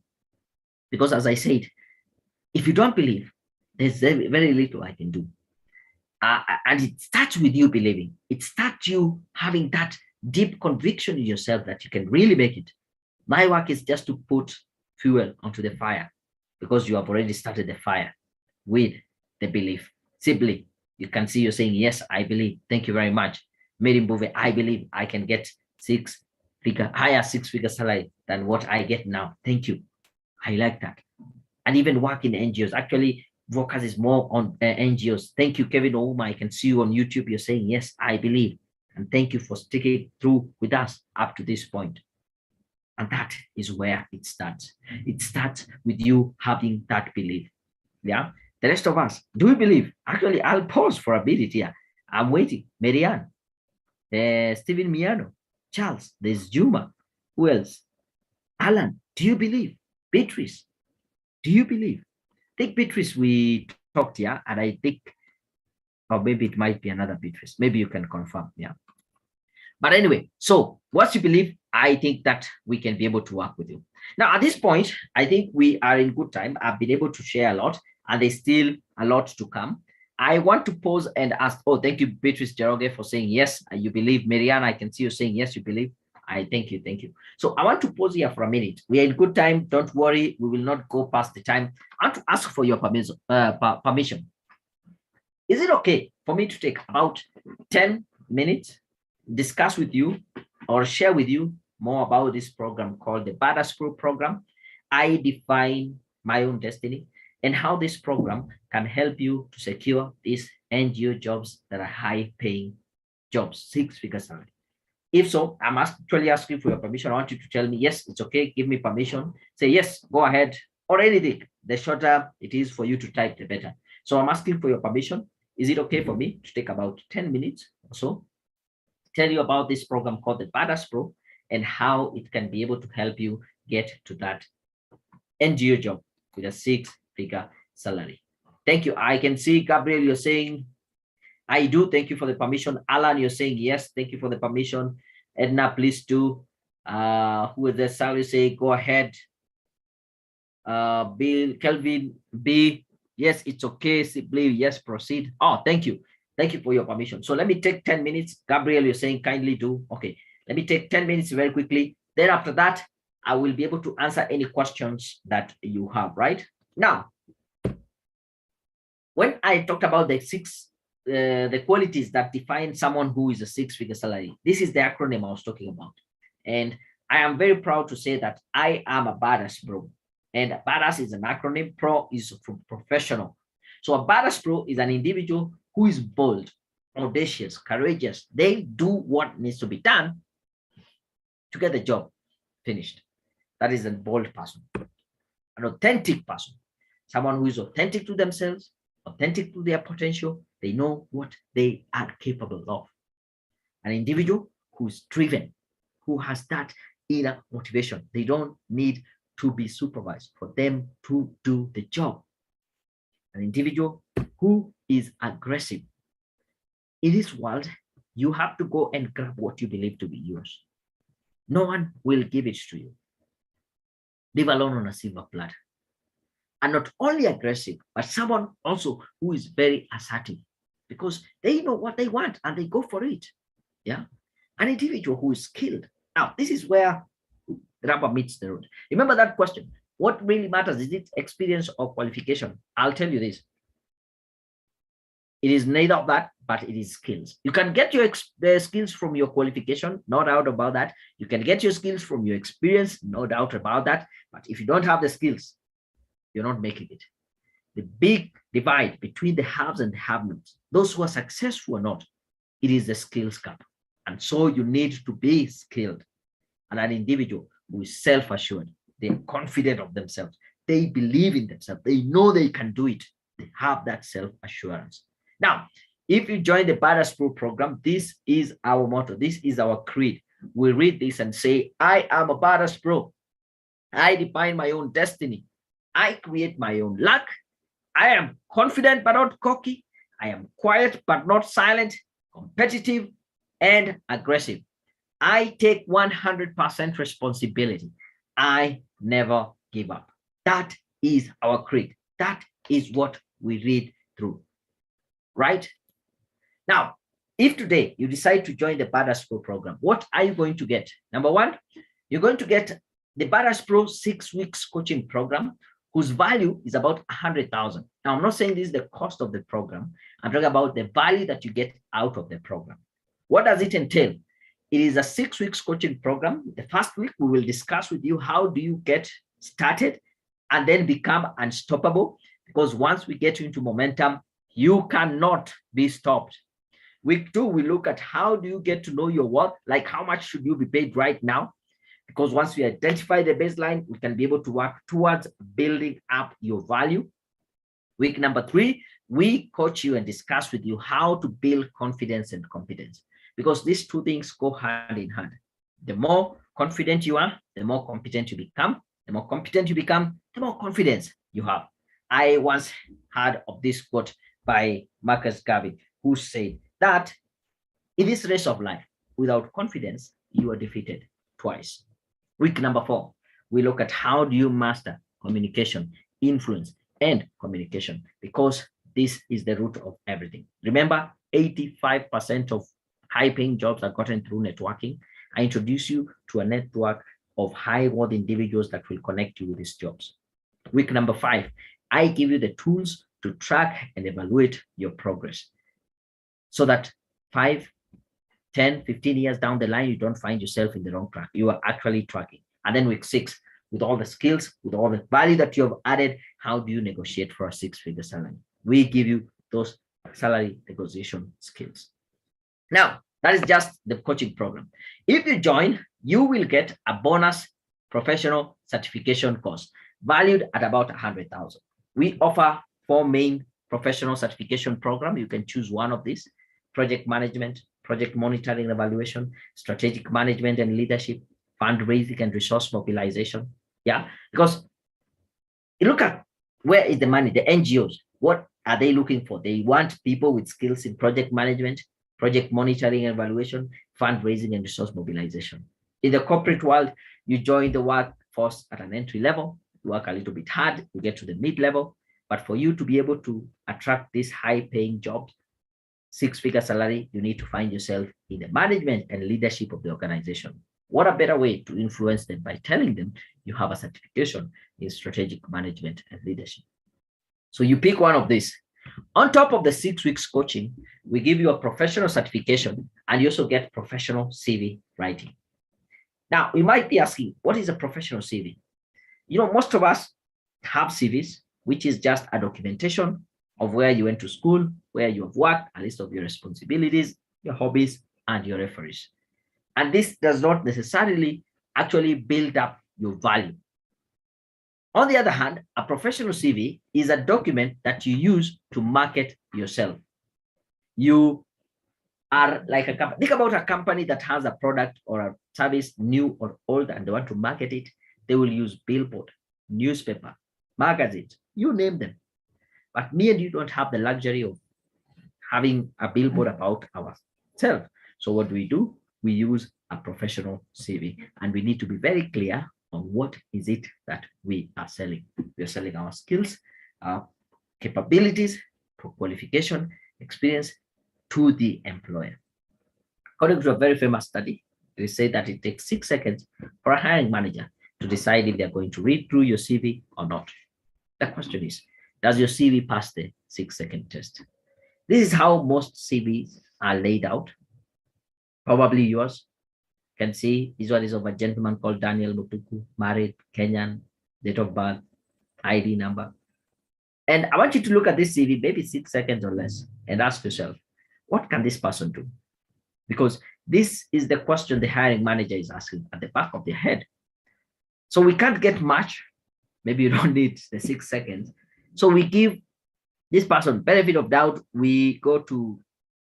because as I said, if you don't believe, there's very little I can do. And it starts with you believing. It starts you having that deep conviction in yourself that you can really make it. My work is just to put fuel onto the fire, because you have already started the fire with the belief. Simply, you can see you're saying, yes, I believe. Thank you very much. Mary Mbove, I believe I can get higher 6-figure salary than what I get now. Thank you. I like that. And even work in NGOs. Actually, focus is more on NGOs. Thank you, Kevin Ouma. I can see you on YouTube. You're saying, yes, I believe. And thank you for sticking through with us up to this point. And that is where it starts. It starts with you having that belief. Yeah. The rest of us, do we believe? Actually, I'll pause for a minute here. I'm waiting. Marianne, Stephen Miano, Charles, there's Juma. Who else? Alan, do you believe? Beatrice, do you believe? I think Beatrice, we talked, yeah, and I think, or maybe it might be another Beatrice. Maybe you can confirm, yeah. But anyway, so once you believe, I think that we can be able to work with you. Now, at this point, I think we are in good time. I've been able to share a lot, and there's still a lot to come. I want to pause and ask, oh, thank you, Beatrice Jeroge, for saying yes, you believe. Marianne, I can see you saying yes, you believe. I thank you, thank you. So I want to pause here for a minute. We are in good time. Don't worry, we will not go past the time. I want to ask for your permission. Is it okay for me to take about 10 minutes, discuss with you or share with you more about this program called the Badass Pro program? I define my own destiny, and how this program can help you to secure these NGO jobs that are high-paying jobs, 6-figure salary. If so, I'm actually asking for your permission. I want you to tell me, yes, it's okay, give me permission. Say yes, go ahead, or anything. The shorter it is for you to type, the better. So I'm asking for your permission. Is it okay for me to take about 10 minutes or so, tell you about this program called the Badass Pro and how it can be able to help you get to that NGO job with a 6-figure salary? Thank you. I can see Gabriel, you're saying, I do. Thank you for the permission. Alan, you're saying yes. Thank you for the permission. Edna, please do. Who is the salary? Say, go ahead. Bill, Kelvin, B. Yes, it's okay. Simply, yes, proceed. Oh, thank you. Thank you for your permission. So let me take 10 minutes. Gabriel, you're saying kindly do. Okay. Let me take 10 minutes very quickly. Then after that, I will be able to answer any questions that you have, right? Now, when I talked about the qualities that define someone who is a 6-figure salary, this is the acronym I was talking about. And I am very proud to say that I am a badass bro. And badass is an acronym. Pro is for professional. So a badass pro is an individual who is bold, audacious, courageous. They do what needs to be done to get the job finished. That is a bold person, an authentic person, someone who is authentic to themselves, authentic to their potential. They know what they are capable of. An individual who is driven, who has that inner motivation. They don't need to be supervised for them to do the job. An individual who is aggressive. In this world, you have to go and grab what you believe to be yours. No one will give it to you, leave alone on a silver platter. And not only aggressive, but someone also who is very assertive, because they know what they want and they go for it. Yeah. An individual who is skilled. Now, this is where the rubber meets the road. Remember that question. What really matters? Is it experience or qualification? I'll tell you this. It is neither of that, but it is skills. You can get your skills from your qualification, no doubt about that. You can get your skills from your experience, no doubt about that. But if you don't have the skills, you're not making it. The big divide between the haves and the have-nots, those who are successful or not, it is the skills gap. And so you need to be skilled. And an individual who is self-assured, they're confident of themselves, they believe in themselves, they know they can do it, they have that self-assurance. Now, if you join the Badass Pro program, this is our motto, this is our creed. We read this and say, I am a Badass Pro. I define my own destiny. I create my own luck. I am confident but not cocky. I am quiet but not silent, competitive and aggressive. I take 100% responsibility. I never give up. That is our creed. That is what we read through, right? Now, if today you decide to join the Badass Pro program, what are you going to get? Number one, you're going to get the Badass Pro 6 weeks coaching program, whose value is about 100,000. Now, I'm not saying this is the cost of the program. I'm talking about the value that you get out of the program. What does it entail? It is a 6 weeks coaching program. The first week, we will discuss with you how do you get started and then become unstoppable. Because once we get you into momentum, you cannot be stopped. Week 2, we look at how do you get to know your worth, like how much should you be paid right now? Because once we identify the baseline, we can be able to work towards building up your value. Week number 3, we coach you and discuss with you how to build confidence and competence, because these two things go hand in hand. The more confident you are, the more competent you become. The more competent you become, the more confidence you have. I once heard of this quote by Marcus Garvey, who said that in this race of life, without confidence, you are defeated twice. Week number 4, we look at how do you master communication, influence, and communication, because this is the root of everything. Remember, 85% of high-paying jobs are gotten through networking. I introduce you to a network of high-worth individuals that will connect you with these jobs. Week number 5, I give you the tools to track and evaluate your progress, so that 5, 10, 15 years down the line, you don't find yourself in the wrong track. You are actually tracking. And then week 6, with all the skills, with all the value that you have added, how do you negotiate for a 6-figure salary? We give you those salary negotiation skills. Now, That is just the coaching program. If you join, you will get a bonus professional certification course valued at about 100,000. We offer 4 main professional certification programs. You can choose one of these: project management, project monitoring and evaluation, strategic management and leadership, fundraising and resource mobilization. Yeah, because you look at where is the money, the NGOs, what are they looking for? They want people with skills in project management, project monitoring and evaluation, fundraising and resource mobilization. In the corporate world, you join the workforce at an entry level, you work a little bit hard, you get to the mid-level, but for you to be able to attract these high-paying jobs, 6-figure salary, you need to find yourself in the management and leadership of the organization. What a better way to influence them by telling them you have a certification in strategic management and leadership. So you pick one of these. On top of the 6 weeks coaching, we give you a professional certification, and you also get professional CV writing. Now, you might be asking, what is a professional CV? You know, most of us have CVs, which is just a documentation of where you went to school, where you have worked, a list of your responsibilities, your hobbies, and your referees. And this does not necessarily actually build up your value. On the other hand, a professional CV is a document that you use to market yourself. You are like a company. Think about a company that has a product or a service, new or old, and they want to market it. They will use billboard, newspaper, magazines, you name them. But me and you don't have the luxury of having a billboard about ourselves. So what do? We use a professional CV, and we need to be very clear on what is it that we are selling. We are selling our skills, our capabilities, qualification, experience to the employer. According to a very famous study, they say that it takes 6 seconds for a hiring manager to decide if they're going to read through your CV or not. The question is, does your CV pass the 6-second test? This is how most CVs are laid out. Probably yours. Can see this one is of a gentleman called Daniel Mutuku, married, Kenyan, date of birth, ID number. And I want you to look at this CV, maybe 6 seconds or less, and ask yourself, what can this person do? Because this is the question the hiring manager is asking at the back of their head. So we can't get much. Maybe you don't need the 6 seconds. So we give this person benefit of doubt. We go to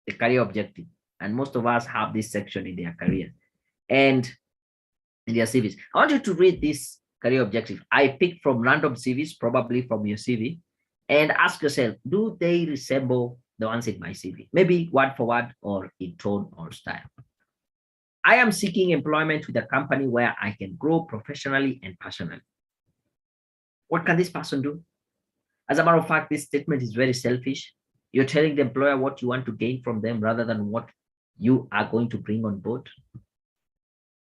the career objective. And most of us have this section in their career and in their CVs. I want you to read this career objective. I picked from random CVs, probably from your CV, and ask yourself, do they resemble the ones in my CV? Maybe word for word or in tone or style. I am seeking employment with a company where I can grow professionally and personally. What can this person do? As a matter of fact, this statement is very selfish. You're telling the employer what you want to gain from them rather than what you are going to bring on board.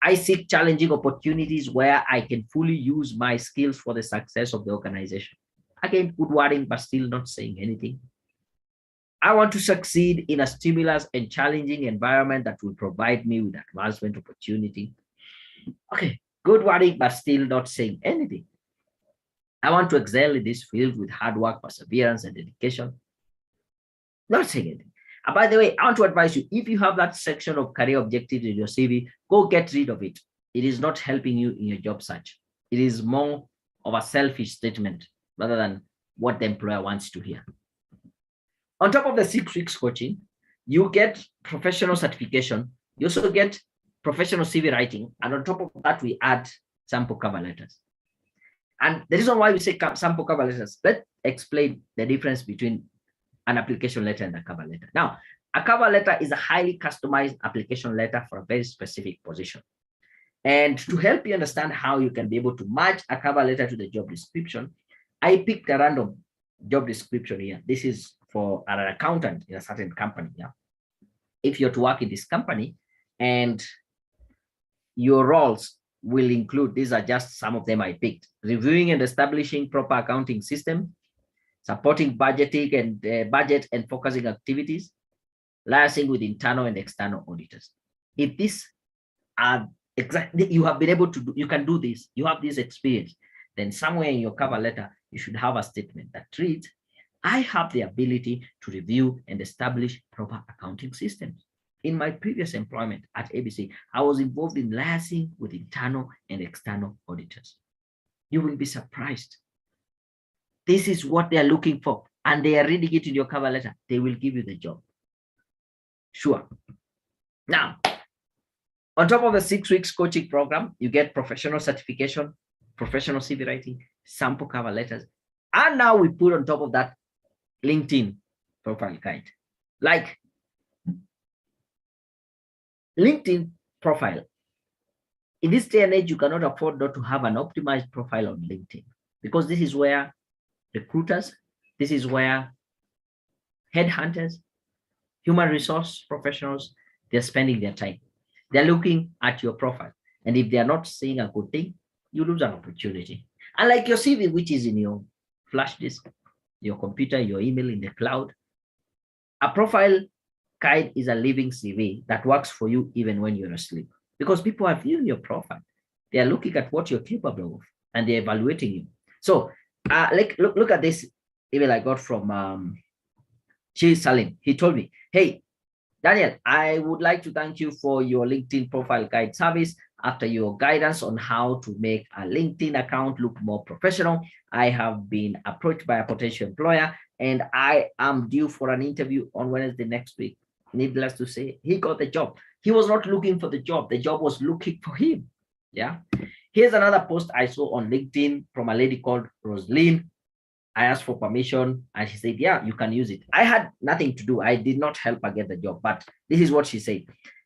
I seek challenging opportunities where I can fully use my skills for the success of the organization. Again, good wording, but still not saying anything. I want to succeed in a stimulus and challenging environment that will provide me with advancement opportunity. Okay, good wording, but still not saying anything. I want to excel in this field with hard work, perseverance, and dedication. Not saying anything. And by the way, I want to advise you, if you have that section of career objectives in your CV, go get rid of it. It is not helping you in your job search. It is more of a selfish statement rather than what the employer wants to hear. On top of the 6 weeks coaching, you get professional certification. You also get professional CV writing. And on top of that, we add sample cover letters. And the reason why we say sample cover letters, let's explain the difference between an application letter and a cover letter. Now, a cover letter is a highly customized application letter for a very specific position. And to help you understand how you can be able to match a cover letter to the job description, I picked a random job description here. This is for an accountant in a certain company. Yeah. If you're to work in this company and your roles will include, these are just some of them I picked: reviewing and establishing proper accounting system, supporting budgeting and budget and focusing activities, liaising with internal and external auditors. If these are exactly, you have been able to do, you can do this, you have this experience, then somewhere in your cover letter, you should have a statement that reads, I have the ability to review and establish proper accounting systems. in my previous employment at ABC, I was involved in liaising with internal and external auditors. You will be surprised. This is what they are looking for, and they are reading it in your cover letter. They will give you the job. Sure. Now, on top of the 6 weeks coaching program, you get professional certification, professional CV writing, sample cover letters. And now we put on top of that LinkedIn profile guide. Like LinkedIn profile. In this day and age, you cannot afford not to have an optimized profile on LinkedIn, because this is where recruiters, this is where headhunters, human resource professionals, they're spending their time. They're looking at your profile. And if they are not seeing a good thing, you lose an opportunity. Unlike your CV, which is in your flash disk, your computer, your email in the cloud, a profile guide is a living CV that works for you even when you're asleep, because people are viewing your profile. They are looking at what you're capable of, and they're evaluating you. So look at this email I got from Salim. He told me, hey, Daniel, I would like to thank you for your LinkedIn profile guide service. After your guidance on how to make a LinkedIn account look more professional, I have been approached by a potential employer, and I am due for an interview on Wednesday next week. Needless to say, he got the job. He was not looking for the job. The job was looking for him. Yeah. Here's another post I saw on LinkedIn from a lady called Rosaline. I asked for permission and she said, yeah, you can use it. I had nothing to do. I did not help her get the job, but this is what she said.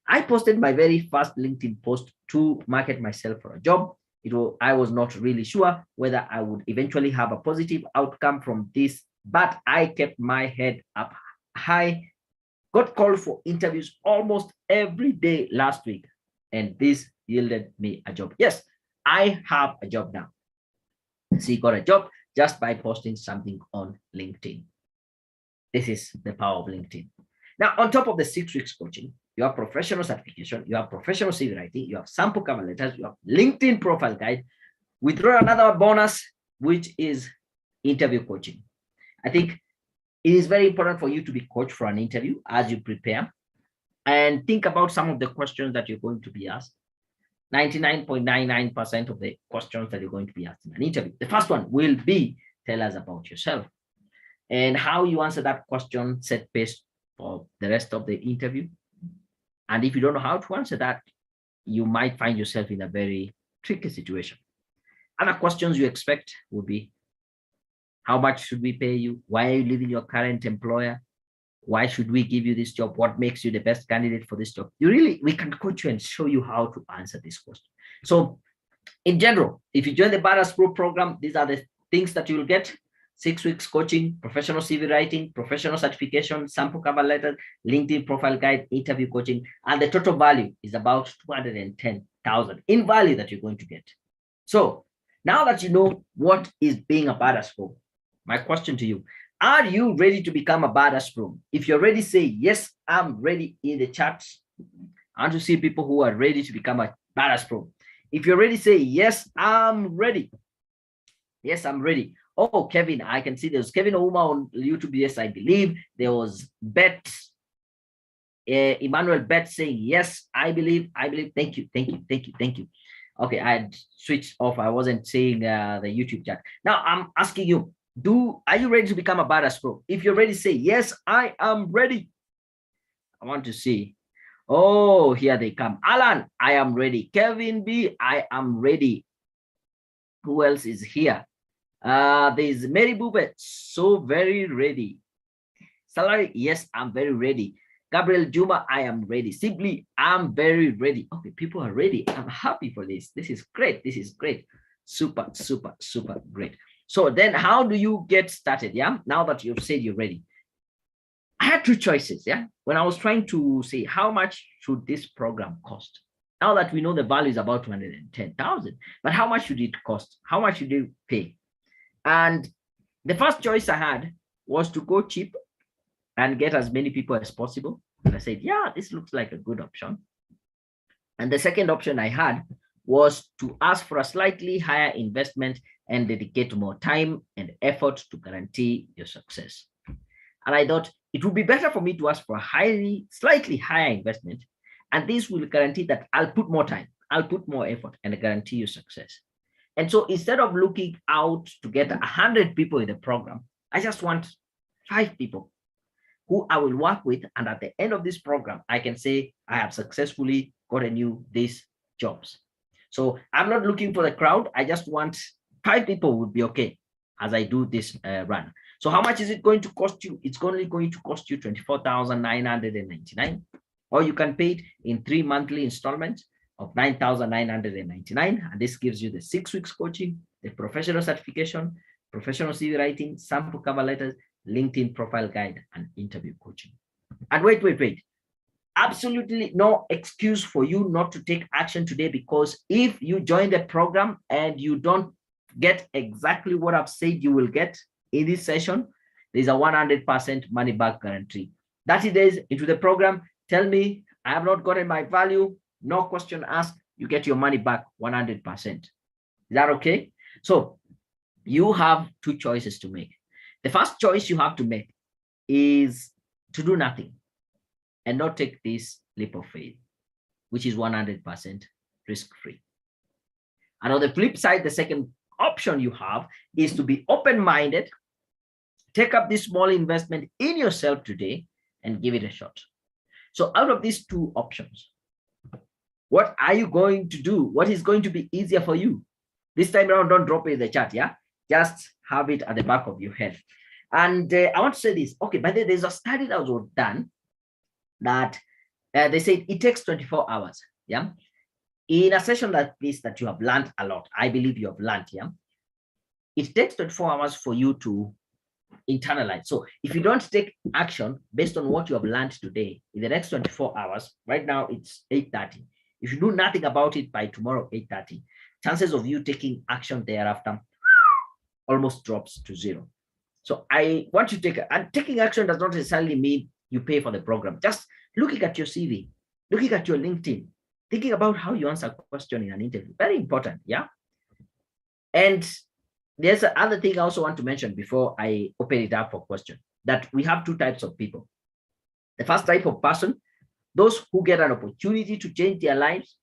I posted my very first LinkedIn post to market myself for a job. I was not really sure whether I would eventually have a positive outcome from this, but I kept my head up high, got called for interviews almost every day last week, and this yielded me a job. Yes, I have a job now. She got a job just by posting something on LinkedIn. This is the power of LinkedIn. Now, on top of the 6 weeks coaching, you have professional certification, you have professional CV writing, you have sample cover letters, you have LinkedIn profile guide. We throw another bonus, which is interview coaching. I think it is very important for you to be coached for an interview as you prepare, and think about some of the questions that you're going to be asked. 99.99% of the questions that you're going to be asked in an interview. The first one will be, tell us about yourself. And how you answer that question set pace for the rest of the interview. And if you don't know how to answer that, you might find yourself in a very tricky situation. Other questions you expect would be, how much should we pay you? Why are you leaving your current employer? Why should we give you this job? What makes you the best candidate for this job? We can coach you and show you how to answer this question. So in general, if you join the Badass Pro program, these are the things that you will get: 6 weeks coaching, professional CV writing, professional certification, sample cover letter, LinkedIn profile guide, interview coaching, and the total value is about 210,000 in value that you're going to get. So now that you know what is being a Badass Pro, my question to you: are you ready to become a Badass Pro? If you're ready, say, yes, I'm ready in the chat. I want to see people who are ready to become a Badass Pro. If you're ready, say, yes, I'm ready. Yes, I'm ready. Oh, Kevin, I can see there's Kevin Ouma on YouTube. Yes, I believe. There was Bet, Emmanuel Bet saying, yes, I believe. Thank you. Okay, I had switched off. I wasn't seeing the YouTube chat. Now I'm asking you, are you ready to become a Badass Pro? If you're ready, say, yes, I am ready. I want to see. Oh, here they come. Alan, I am ready. Kevin B, I am ready. Who else is here? There's Mary Bubet, so very ready. Salary, yes, I'm very ready. Gabriel Juma, I am ready. Simply, I'm very ready. Okay, people are ready. I'm happy for this. This is great. This is great. Super great. So then how do you get started? Yeah, now that you've said you're ready. I had two choices. Yeah, when I was trying to say how much should this program cost? Now that we know the value is about 210,000, but how much should it cost? How much should you pay? And the first choice I had was to go cheap and get as many people as possible. And I said, yeah, this looks like a good option. And the second option I had was to ask for a slightly higher investment and dedicate more time and effort to guarantee your success. And I thought it would be better for me to ask for a slightly higher investment. And this will guarantee that I'll put more time, I'll put more effort, and I guarantee you success. And so instead of looking out to get 100 people in the program, I just want 5 people who I will work with. And at the end of this program, I can say I have successfully gotten you these jobs. So I'm not looking for the crowd. I just want 5 people would be okay as I do this run. So how much is it going to cost you? It's only going to cost you 24,999, or you can pay it in 3 monthly installments of 9,999. And this gives you the 6 weeks coaching, the professional certification, professional CV writing, sample cover letters, LinkedIn profile guide, and interview coaching. And wait. Absolutely no excuse for you not to take action today, because if you join the program and you don't get exactly what I've said you will get in this session, there's a 100% money back guarantee. 30 days into the program, tell me I have not gotten my value, no question asked, you get your money back 100%. Is that okay? So you have 2 choices to make. The first choice you have to make is to do nothing and not take this leap of faith, which is 100% risk-free. And on the flip side, the second option you have is to be open-minded, take up this small investment in yourself today and give it a shot. So out of these 2 options, what are you going to do? What is going to be easier for you? This time around, don't drop it in the chat, yeah? Just have it at the back of your head. And I want to say this. Okay, but there's a study that was done that they said it takes 24 hours, yeah? In a session like this that you have learned a lot, I believe you have learned, yeah? It takes 24 hours for you to internalize. So if you don't take action based on what you have learned today, in the next 24 hours, right now it's 8:30. If you do nothing about it by tomorrow, 8:30, chances of you taking action thereafter almost drops to 0. So I want you to take, and taking action does not necessarily mean you pay for the program. Just looking at your CV, looking at your LinkedIn, thinking about how you answer a question in an interview. Very important, yeah? And there's another thing I also want to mention before I open it up for question, that we have 2 types of people. The first type of person, those who get an opportunity to change their lives,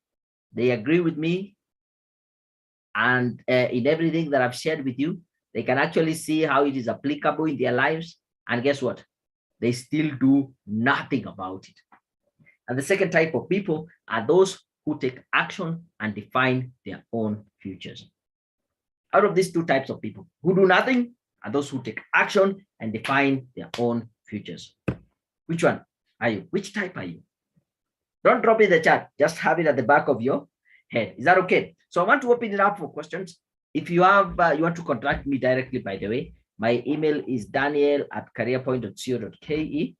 they agree with me, and in everything that I've shared with you, they can actually see how it is applicable in their lives. And guess what? They still do nothing about it. And the second type of people are those who take action and define their own futures. Out of these 2 types of people, who do nothing are those who take action and define their own futures. Which one are you? Which type are you? Don't drop it in the chat. Just have it at the back of your head. Is that okay? So I want to open it up for questions. If you have, you want to contact me directly, by the way, my email is daniel@careerpoint.co.ke.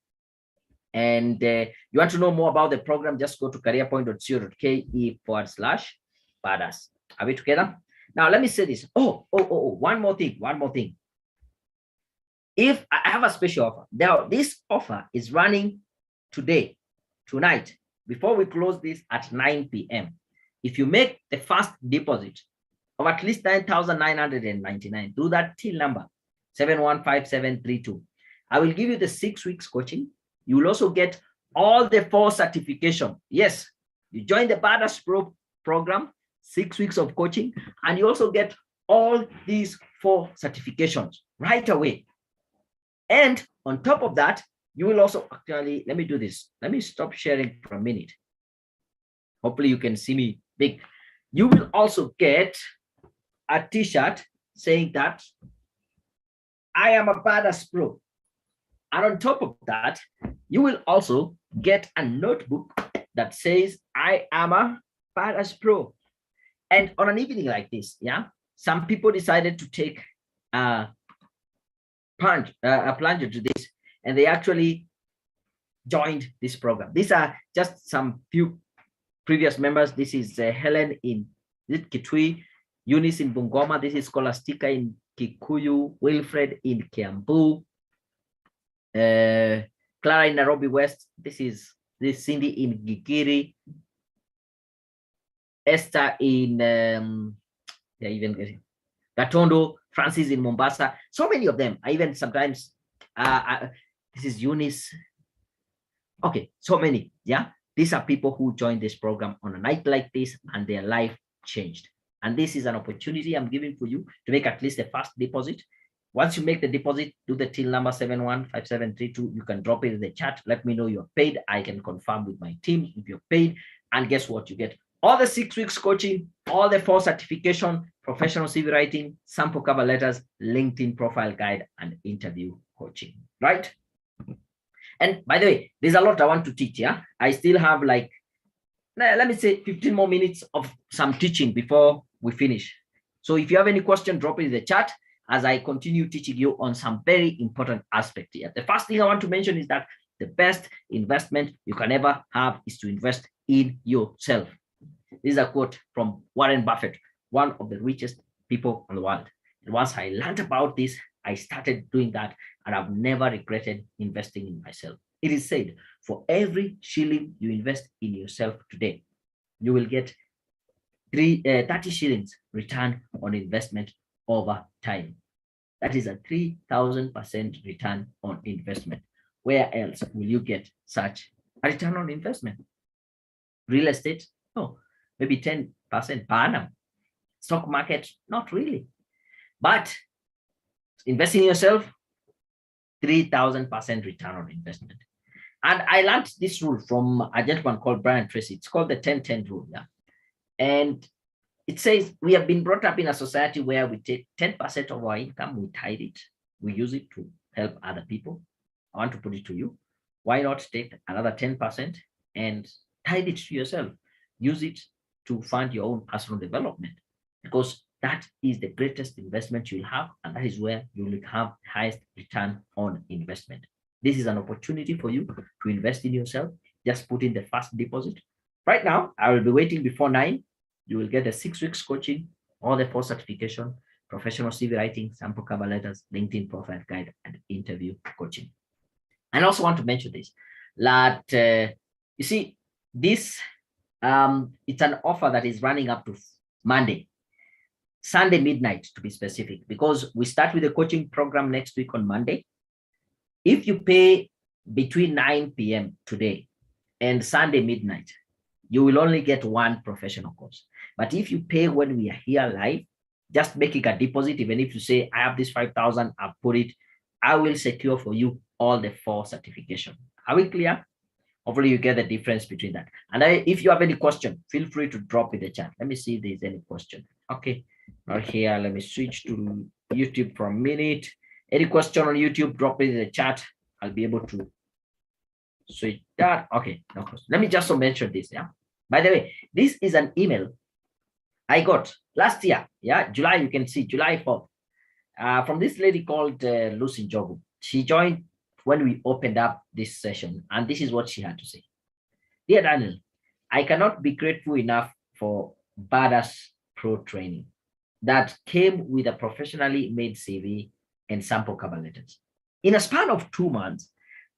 And you want to know more about the program, just go to careerpoint.co.ke/badass. Are we together? Now, let me say this. One more thing. If I have a special offer, now this offer is running tonight, before we close this at 9 p.m. If you make the first deposit of at least 9,999, do that till number 715732. I will give you the 6 weeks coaching. You will also get all the 4 certification. Yes, you join the Badass Pro program, 6 weeks of coaching, and you also get all these 4 certifications right away. And on top of that, you will also actually, let me do this. Let me stop sharing for a minute. Hopefully you can see me big. You will also get a t-shirt saying that I am a Badass Pro. And on top of that, you will also get a notebook that says I am a Badass Pro. And on an evening like this, yeah, some people decided to take a plunger to this, and they actually joined this program. These are just some few previous members. This is Helen in Kitui, Eunice in Bungoma. This is Scholastica in Kikuyu, Wilfred in Kiambu, Clara in Nairobi West. This is Cindy in Gigiri, Esther in Gatondo, Francis in Mombasa. So many of them. I even sometimes This is Eunice. Okay, so many. Yeah, these are people who joined this program on a night like this and their life changed. And this is an opportunity I'm giving for you to make at least a first deposit. Once you make the deposit, do the till number 715732. You can drop it in the chat. Let me know you're paid. I can confirm with my team if you're paid. And guess what? You get all the 6 weeks coaching, all the 4 certification, professional CV writing, sample cover letters, LinkedIn profile guide, and interview coaching, right? And by the way, there's a lot I want to teach. Yeah, I still have like, let me say 15 more minutes of some teaching before we finish. So if you have any question, drop it in the chat as I continue teaching you on some very important aspect here. The first thing I want to mention is that the best investment you can ever have is to invest in yourself. This is a quote from Warren Buffett, one of the richest people in the world. And once I learned about this, I started doing that, and I've never regretted investing in myself. It is said, for every shilling you invest in yourself today, you will get 30 shillings return on investment over time. That is a 3,000% return on investment. Where else will you get such a return on investment? Real estate? No, maybe 10% per annum. Stock market? Not really. But investing in yourself, 3,000% return on investment. And I learned this rule from a gentleman called Brian Tracy. It's called the 10-10 rule. Yeah. And it says we have been brought up in a society where we take 10% of our income, we tithe it, we use it to help other people. I want to put it to you. Why not take another 10% and tithe it to yourself? Use it to fund your own personal development, because that is the greatest investment you'll have, and that is where you will have highest return on investment. This is an opportunity for you to invest in yourself. Just put in the first deposit. Right now, I will be waiting before 9. You will get the 6 weeks coaching, all the 4 certification, professional CV writing, sample cover letters, LinkedIn profile guide, and interview coaching. And I also want to mention this, that you see, this it's an offer that is running up to Monday, Sunday midnight to be specific, because we start with the coaching program next week on Monday. If you pay between 9 p.m. today and Sunday midnight, you will only get 1 professional course. But if you pay when we are here live, just making a deposit, even if you say, I have this 5,000, I've put it, I will secure for you all the 4 certification. Are we clear? Hopefully you get the difference between that. And if you have any question, feel free to drop in the chat. Let me see if there's any question. Okay, not here. Let me switch to YouTube for a minute. Any question on YouTube, drop it in the chat. I'll be able to switch that. Okay, no question. Let me just mention this. Yeah. By the way, this is an email I got last year. Yeah, July. You can see July 4th from this lady called Lucy Jogu. She joined when we opened up this session, and this is what she had to say. Dear Daniel, I cannot be grateful enough for Badass Pro training that came with a professionally made CV and sample cover letters. In a span of 2 months,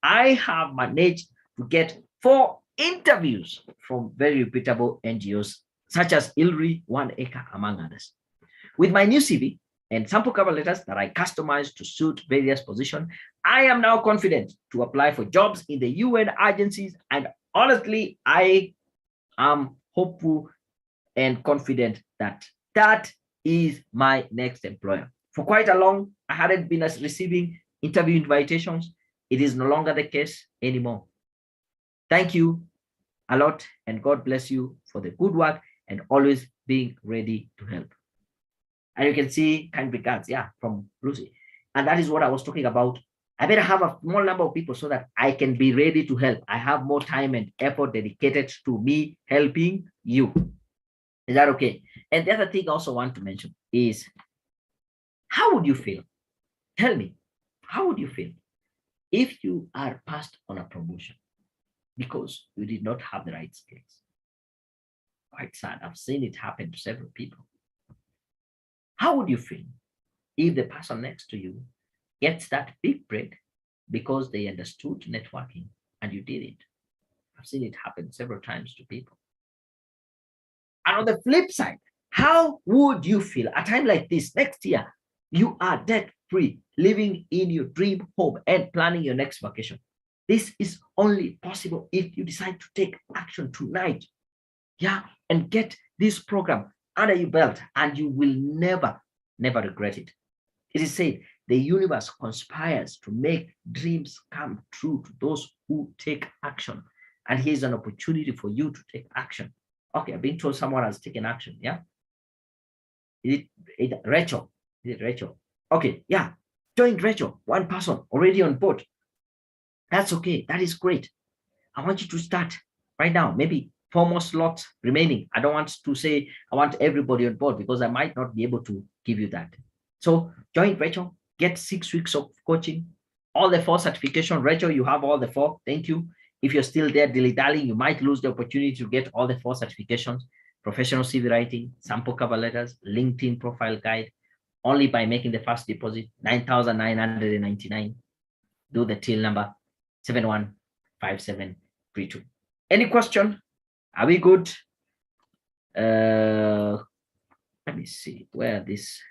I have managed to get 4 interviews from very reputable NGOs such as ILRI, 1 Acre, among others. With my new CV and sample cover letters that I customized to suit various positions, I am now confident to apply for jobs in the UN agencies. And honestly, I am hopeful and confident that that is my next employer. For quite a long, I hadn't been receiving interview invitations. It is no longer the case anymore. Thank you a lot, and God bless you for the good work and always being ready to help. And you can see kind regards, yeah, from Lucy. And that is what I was talking about. I better have a small number of people so that I can be ready to help. I have more time and effort dedicated to me helping you. Is that okay? And the other thing I also want to mention is, how would you feel? Tell me, how would you feel if you are passed on a promotion because you did not have the right skills? Quite sad. I've seen it happen to several people. How would you feel if the person next to you gets that big break because they understood networking and you did it? I've seen it happen several times to people. And on the flip side, how would you feel a time like this next year? You are debt free, living in your dream home and planning your next vacation. This is only possible if you decide to take action tonight. Yeah, and get this program under your belt, and you will never regret it. It is said the universe conspires to make dreams come true to those who take action. And here's an opportunity for you to take action. Okay, I've been told someone has taken action. Yeah. Is it Rachel? Is it Rachel? Okay, yeah. Join Rachel, one person already on board. That's okay. That is great. I want you to start right now. Maybe 4 more slots remaining. I don't want to say I want everybody on board because I might not be able to give you that. So join Rachel, get 6 weeks of coaching, all the 4 certification. Rachel, you have all the 4. Thank you. If you're still there dilly-dallying, you might lose the opportunity to get all the 4 certifications: professional CV writing, sample cover letters, LinkedIn profile guide, only by making the first deposit, 9,999. Do the till number 715732. Any question? Are we good? Let me see where this.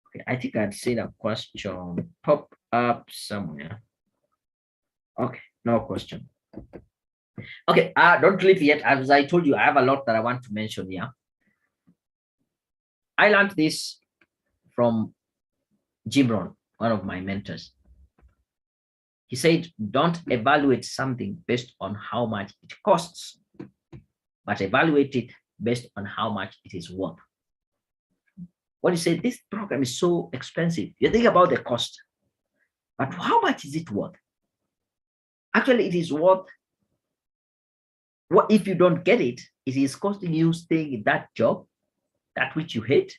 Okay, I think I'd seen a question pop up somewhere. Okay, no question. Okay, don't leave yet. As I told you, I have a lot that I want to mention here. I learned this from Jim Rohn, one of my mentors. He said, don't evaluate something based on how much it costs, but evaluate it based on how much it is worth. When you say this program is so expensive, you think about the cost, but how much is it worth? Actually, it is worth what if you don't get it, it is costing you staying in that job, that which you hate,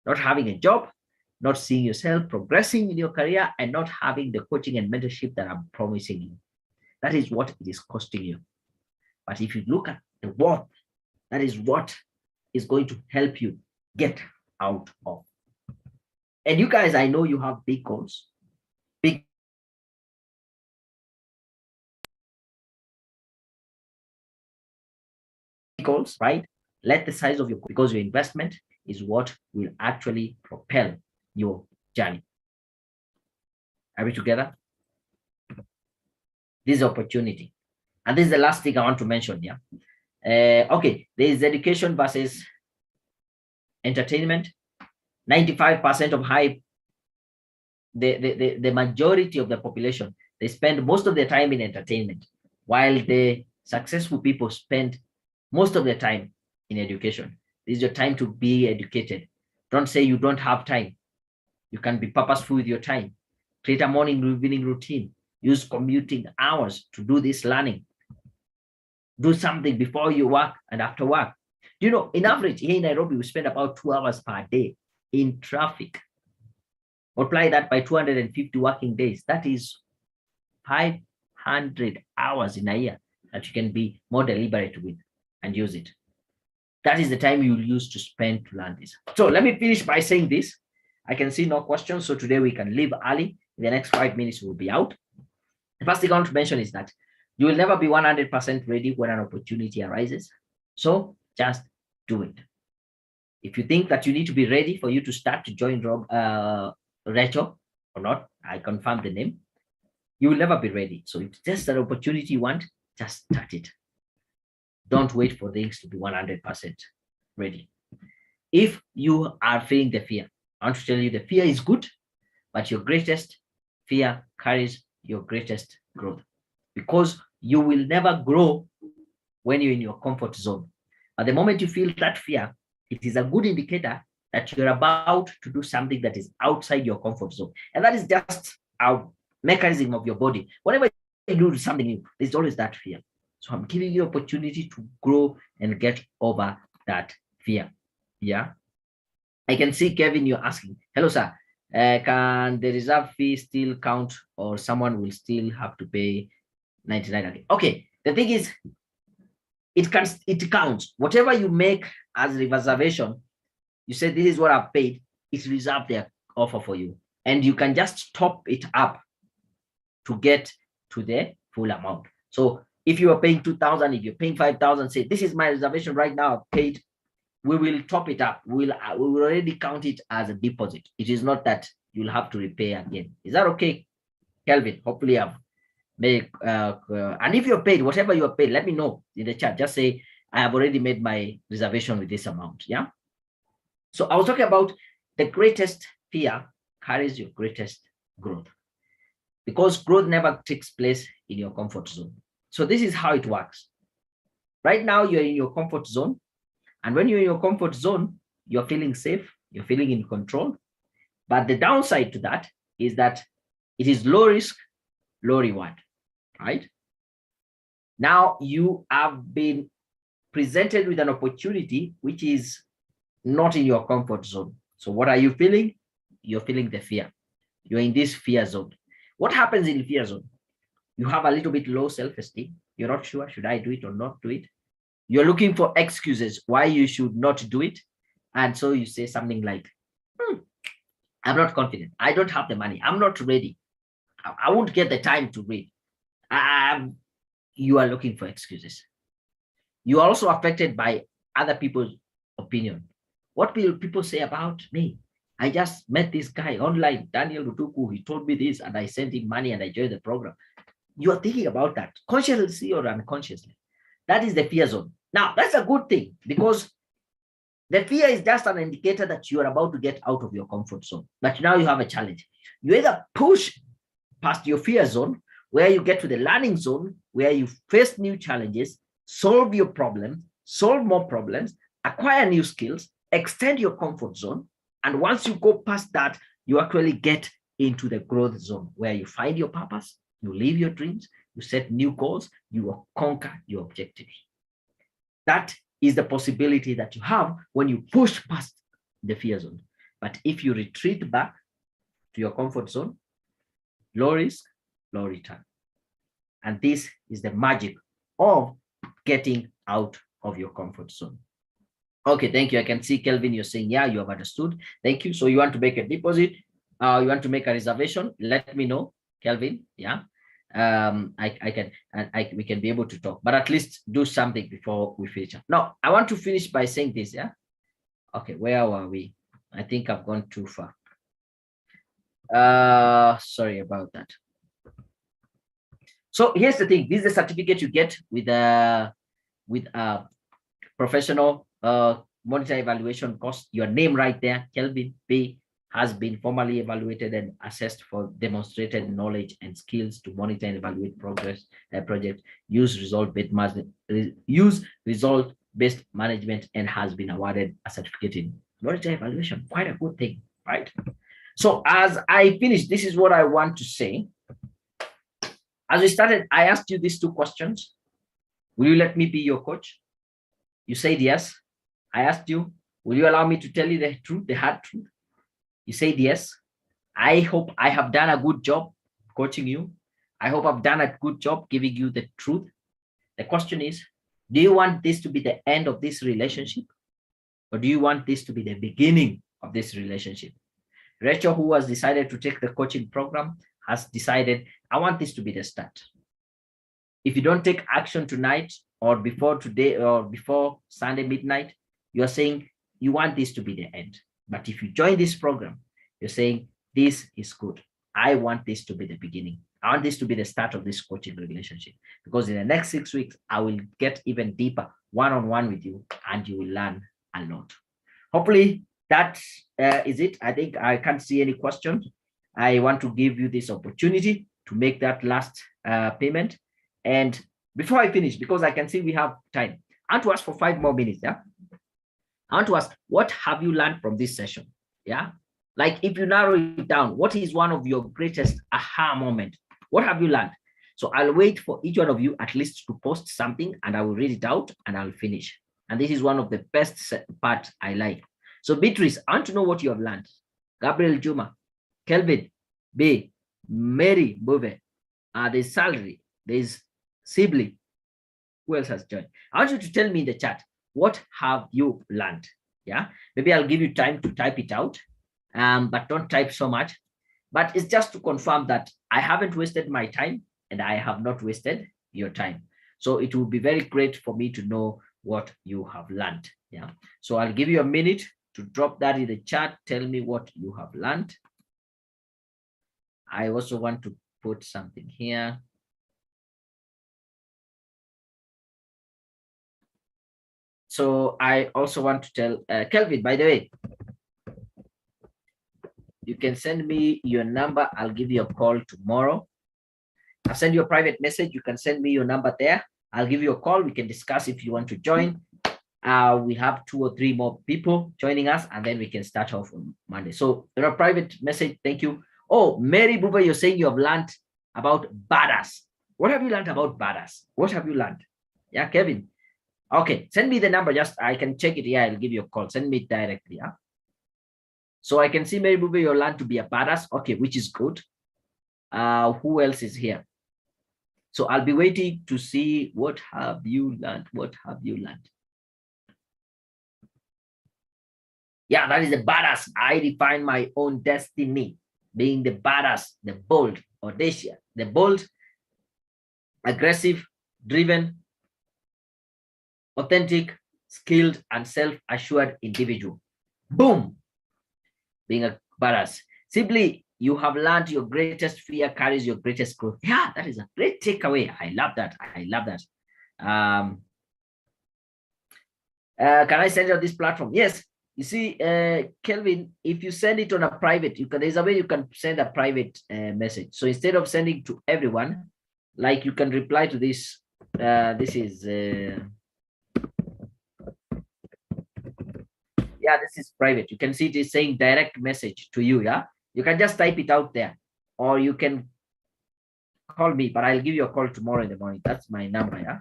not having a job, not seeing yourself progressing in your career, and not having the coaching and mentorship that I'm promising you. That is what it is costing you. But if you look at the worth, that is what is going to help you get out of. And you guys, I know you have big goals, big goals, right? Let the size of your, because your investment is what will actually propel your journey. Are we together? This is opportunity. And this is the last thing I want to mention here. Okay, there is education versus entertainment. 95% of the majority of the population, they spend most of their time in entertainment, while the successful people spend most of their time in education. This is your time to be educated. Don't say you don't have time. You can be purposeful with your time. Create a morning evening routine. Use commuting hours to do this learning. Do something before you work and after work. You know, in average, here in Nairobi, we spend about 2 hours per day in traffic. Multiply that by 250 working days. That is 500 hours in a year that you can be more deliberate with and use it. That is the time you'll use to spend to learn this. So let me finish by saying this. I can see no questions. So today we can leave early. In the next 5 minutes, we'll be out. The first thing I want to mention is that you will never be 100% ready when an opportunity arises. So just do it. If you think that you need to be ready for you to start to join Rachel or not, I confirm the name, you will never be ready. So if there's an opportunity you want, just start it. Don't wait for things to be 100% ready. If you are feeling the fear, I want to tell you the fear is good, but your greatest fear carries your greatest growth, because you will never grow when you're in your comfort zone. At the moment you feel that fear, it is a good indicator that you're about to do something that is outside your comfort zone. And that is just a mechanism of your body. Whenever you do something new, there's always that fear. So I'm giving you opportunity to grow and get over that fear. Yeah. I can see Kevin, you're asking, hello, sir. Can the reserve fee still count, or someone will still have to pay 99? Okay. The thing is, it counts. Whatever you make as reservation, you say this is what I've paid, it's reserved their offer for you. And you can just top it up to get to the full amount. So if you are paying 2,000, if you're paying 5,000, say this is my reservation right now, I've paid, we will top it up. We will already count it as a deposit. It is not that you'll have to repay again. Is that okay, Kelvin? Hopefully I've made, and if you're paid, whatever you're paid, let me know in the chat. Just say, I have already made my reservation with this amount. Yeah. So I was talking about the greatest fear carries your greatest growth, because growth never takes place in your comfort zone. So this is how it works. Right now, you're in your comfort zone. And when you're in your comfort zone, you're feeling safe, you're feeling in control. But the downside to that is that it is low risk, low reward, right? Now you have been presented with an opportunity which is not in your comfort zone. So what are you feeling? You're feeling the fear. You're in this fear zone. What happens in the fear zone? You have a little bit low self-esteem. You're not sure, should I do it or not do it? You're looking for excuses why you should not do it. And so you say something like, I'm not confident. I don't have the money. I'm not ready. I won't get the time to read. You are looking for excuses. You are also affected by other people's opinion. What will people say about me? I just met this guy online, Daniel Mutuku. He told me this, and I sent him money and I joined the program. You are thinking about that consciously or unconsciously. That is the fear zone. Now, that's a good thing, because the fear is just an indicator that you are about to get out of your comfort zone. But now you have a challenge. You either push past your fear zone, where you get to the learning zone, where you face new challenges, solve your problem, solve more problems, acquire new skills, extend your comfort zone. And once you go past that, you actually get into the growth zone, where you find your purpose, you live your dreams, you set new goals, you conquer your objectives. That is the possibility that you have when you push past the fear zone. But if you retreat back to your comfort zone, low risk, low return. And this is the magic of getting out of your comfort zone. Okay, thank you. I can see Kelvin, you're saying, yeah, you have understood. Thank you. So you want to make a deposit, you want to make a reservation, let me know, Kelvin. Yeah. We can be able to talk, but at least do something before we finish. Now, I want to finish by saying this. Yeah. Okay, where are we? I think I've gone too far. Sorry about that. So here's the thing. This is the certificate you get with a professional monetary evaluation course. Your name right there, Kelvin B, has been formally evaluated and assessed for demonstrated knowledge and skills to monitor and evaluate progress project, use result-based management, and has been awarded a certificate in monetary evaluation. Quite a good thing, right? So as I finish, this is what I want to say. As we started, I asked you these two questions. Will you let me be your coach? You said yes. I asked you, will you allow me to tell you the truth, the hard truth? You said yes. I hope I have done a good job coaching you. I hope I've done a good job giving you the truth. The question is, do you want this to be the end of this relationship? Or do you want this to be the beginning of this relationship? Rachel, who has decided to take the coaching program, has decided, I want this to be the start. If you don't take action tonight or before today or before Sunday midnight, you're saying you want this to be the end. But if you join this program, you're saying this is good. I want this to be the beginning. I want this to be the start of this coaching relationship, because in the next 6 weeks, I will get even deeper one-on-one with you, and you will learn a lot. Hopefully that is it. I think I can't see any questions. I want to give you this opportunity to make that last payment. And before I finish, because I can see we have time, I want to ask for 5 more minutes. Yeah. I want to ask, what have you learned from this session? Yeah. Like if you narrow it down, what is one of your greatest aha moment? What have you learned? So I'll wait for each one of you at least to post something, and I will read it out and I'll finish. And this is one of the best parts I like. So Beatrice, I want to know what you have learned. Gabriel Juma, Kelvin, B, Mary Bove, there's Salary, there's Sibley. Who else has joined? I want you to tell me in the chat, what have you learned? Yeah, maybe I'll give you time to type it out, but don't type so much. But it's just to confirm that I haven't wasted my time and I have not wasted your time. So it will be very great for me to know what you have learned. Yeah, so I'll give you a minute to drop that in the chat. Tell me what you have learned. I also want to put something here. So I also want to tell Kelvin, by the way, you can send me your number. I'll give you a call tomorrow. I'll send you a private message. You can send me your number there. I'll give you a call. We can discuss if you want to join. We have 2 or 3 more people joining us, and then we can start off on Monday. So there are private message. Thank you. Oh, Mary Buba, you're saying you have learned about badass. What have you learned about badass? What have you learned? Yeah, Kevin. Okay, send me the number. Just I can check it. Yeah, I'll give you a call. Send me it directly. Yeah. So I can see Mary Buba, you learned to be a badass. Okay, which is good. Who else is here? So I'll be waiting to see what have you learned. What have you learned? Yeah, that is the badass. I define my own destiny. Being the badass, the bold, audacious, the bold, aggressive, driven, authentic, skilled, and self-assured individual. Boom. Being a badass. Simply, you have learned your greatest fear carries your greatest growth. Yeah, that is a great takeaway. I love that. I love that. Can I send you on this platform? Yes. You see, Kelvin, if you send it on a private, there's a way you can send a private message. So instead of sending to everyone, like you can reply to this. This is yeah, this is private. You can see it is saying direct message to you. Yeah, you can just type it out there, or you can call me, but I'll give you a call tomorrow in the morning. That's my number. Yeah.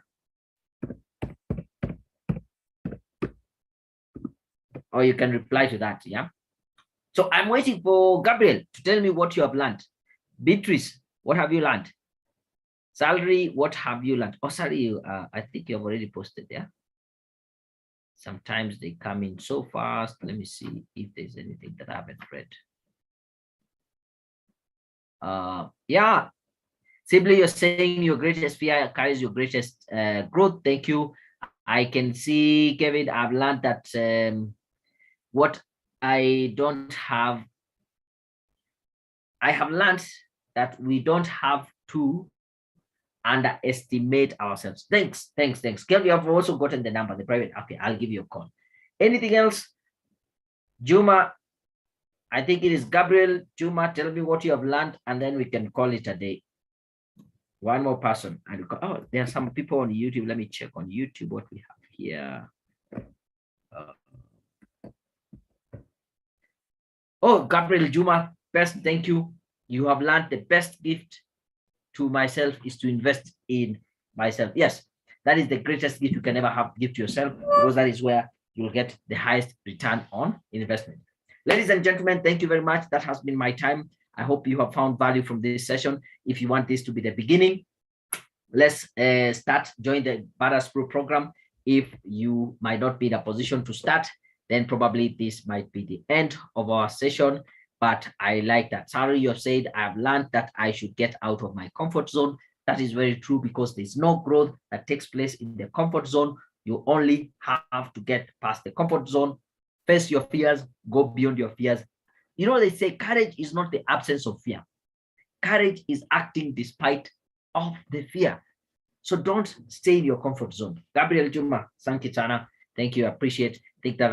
Or you can reply to that. Yeah. So I'm waiting for Gabriel to tell me what you have learned. Beatrice, what have you learned? Salary, what have you learned? Oh, sorry, I think you have already posted there. Sometimes they come in so fast. Let me see if there's anything that I haven't read. Yeah, simply you're saying your greatest fear carries your greatest growth. Thank you. I can see, Kevin, I've learned that what I don't have, I have learned that we don't have to underestimate ourselves. Thanks. Kelvin, you have also gotten the number, the private. Okay, I'll give you a call. Anything else? Juma, I think it is Gabriel. Juma, tell me what you have learned, and then we can call it a day. One more person. And oh, there are some people on YouTube. Let me check on YouTube what we have here. Oh, Gabriel Juma, best, thank you. You have learned the best gift to myself is to invest in myself. Yes, that is the greatest gift you can ever have. Give to yourself, because that is where you'll get the highest return on investment. Ladies and gentlemen, thank you very much. That has been my time. I hope you have found value from this session. If you want this to be the beginning, let's join the Badass Pro program. If you might not be in a position to start, then probably this might be the end of our session. But I like that. Sorry, you have said I've learned that I should get out of my comfort zone. That is very true, because there's no growth that takes place in the comfort zone. You only have to get past the comfort zone, face your fears, go beyond your fears. You know, they say courage is not the absence of fear. Courage is acting despite of the fear. So don't stay in your comfort zone. Gabriel Juma, thank you, Tana. Thank you. I appreciate. Think that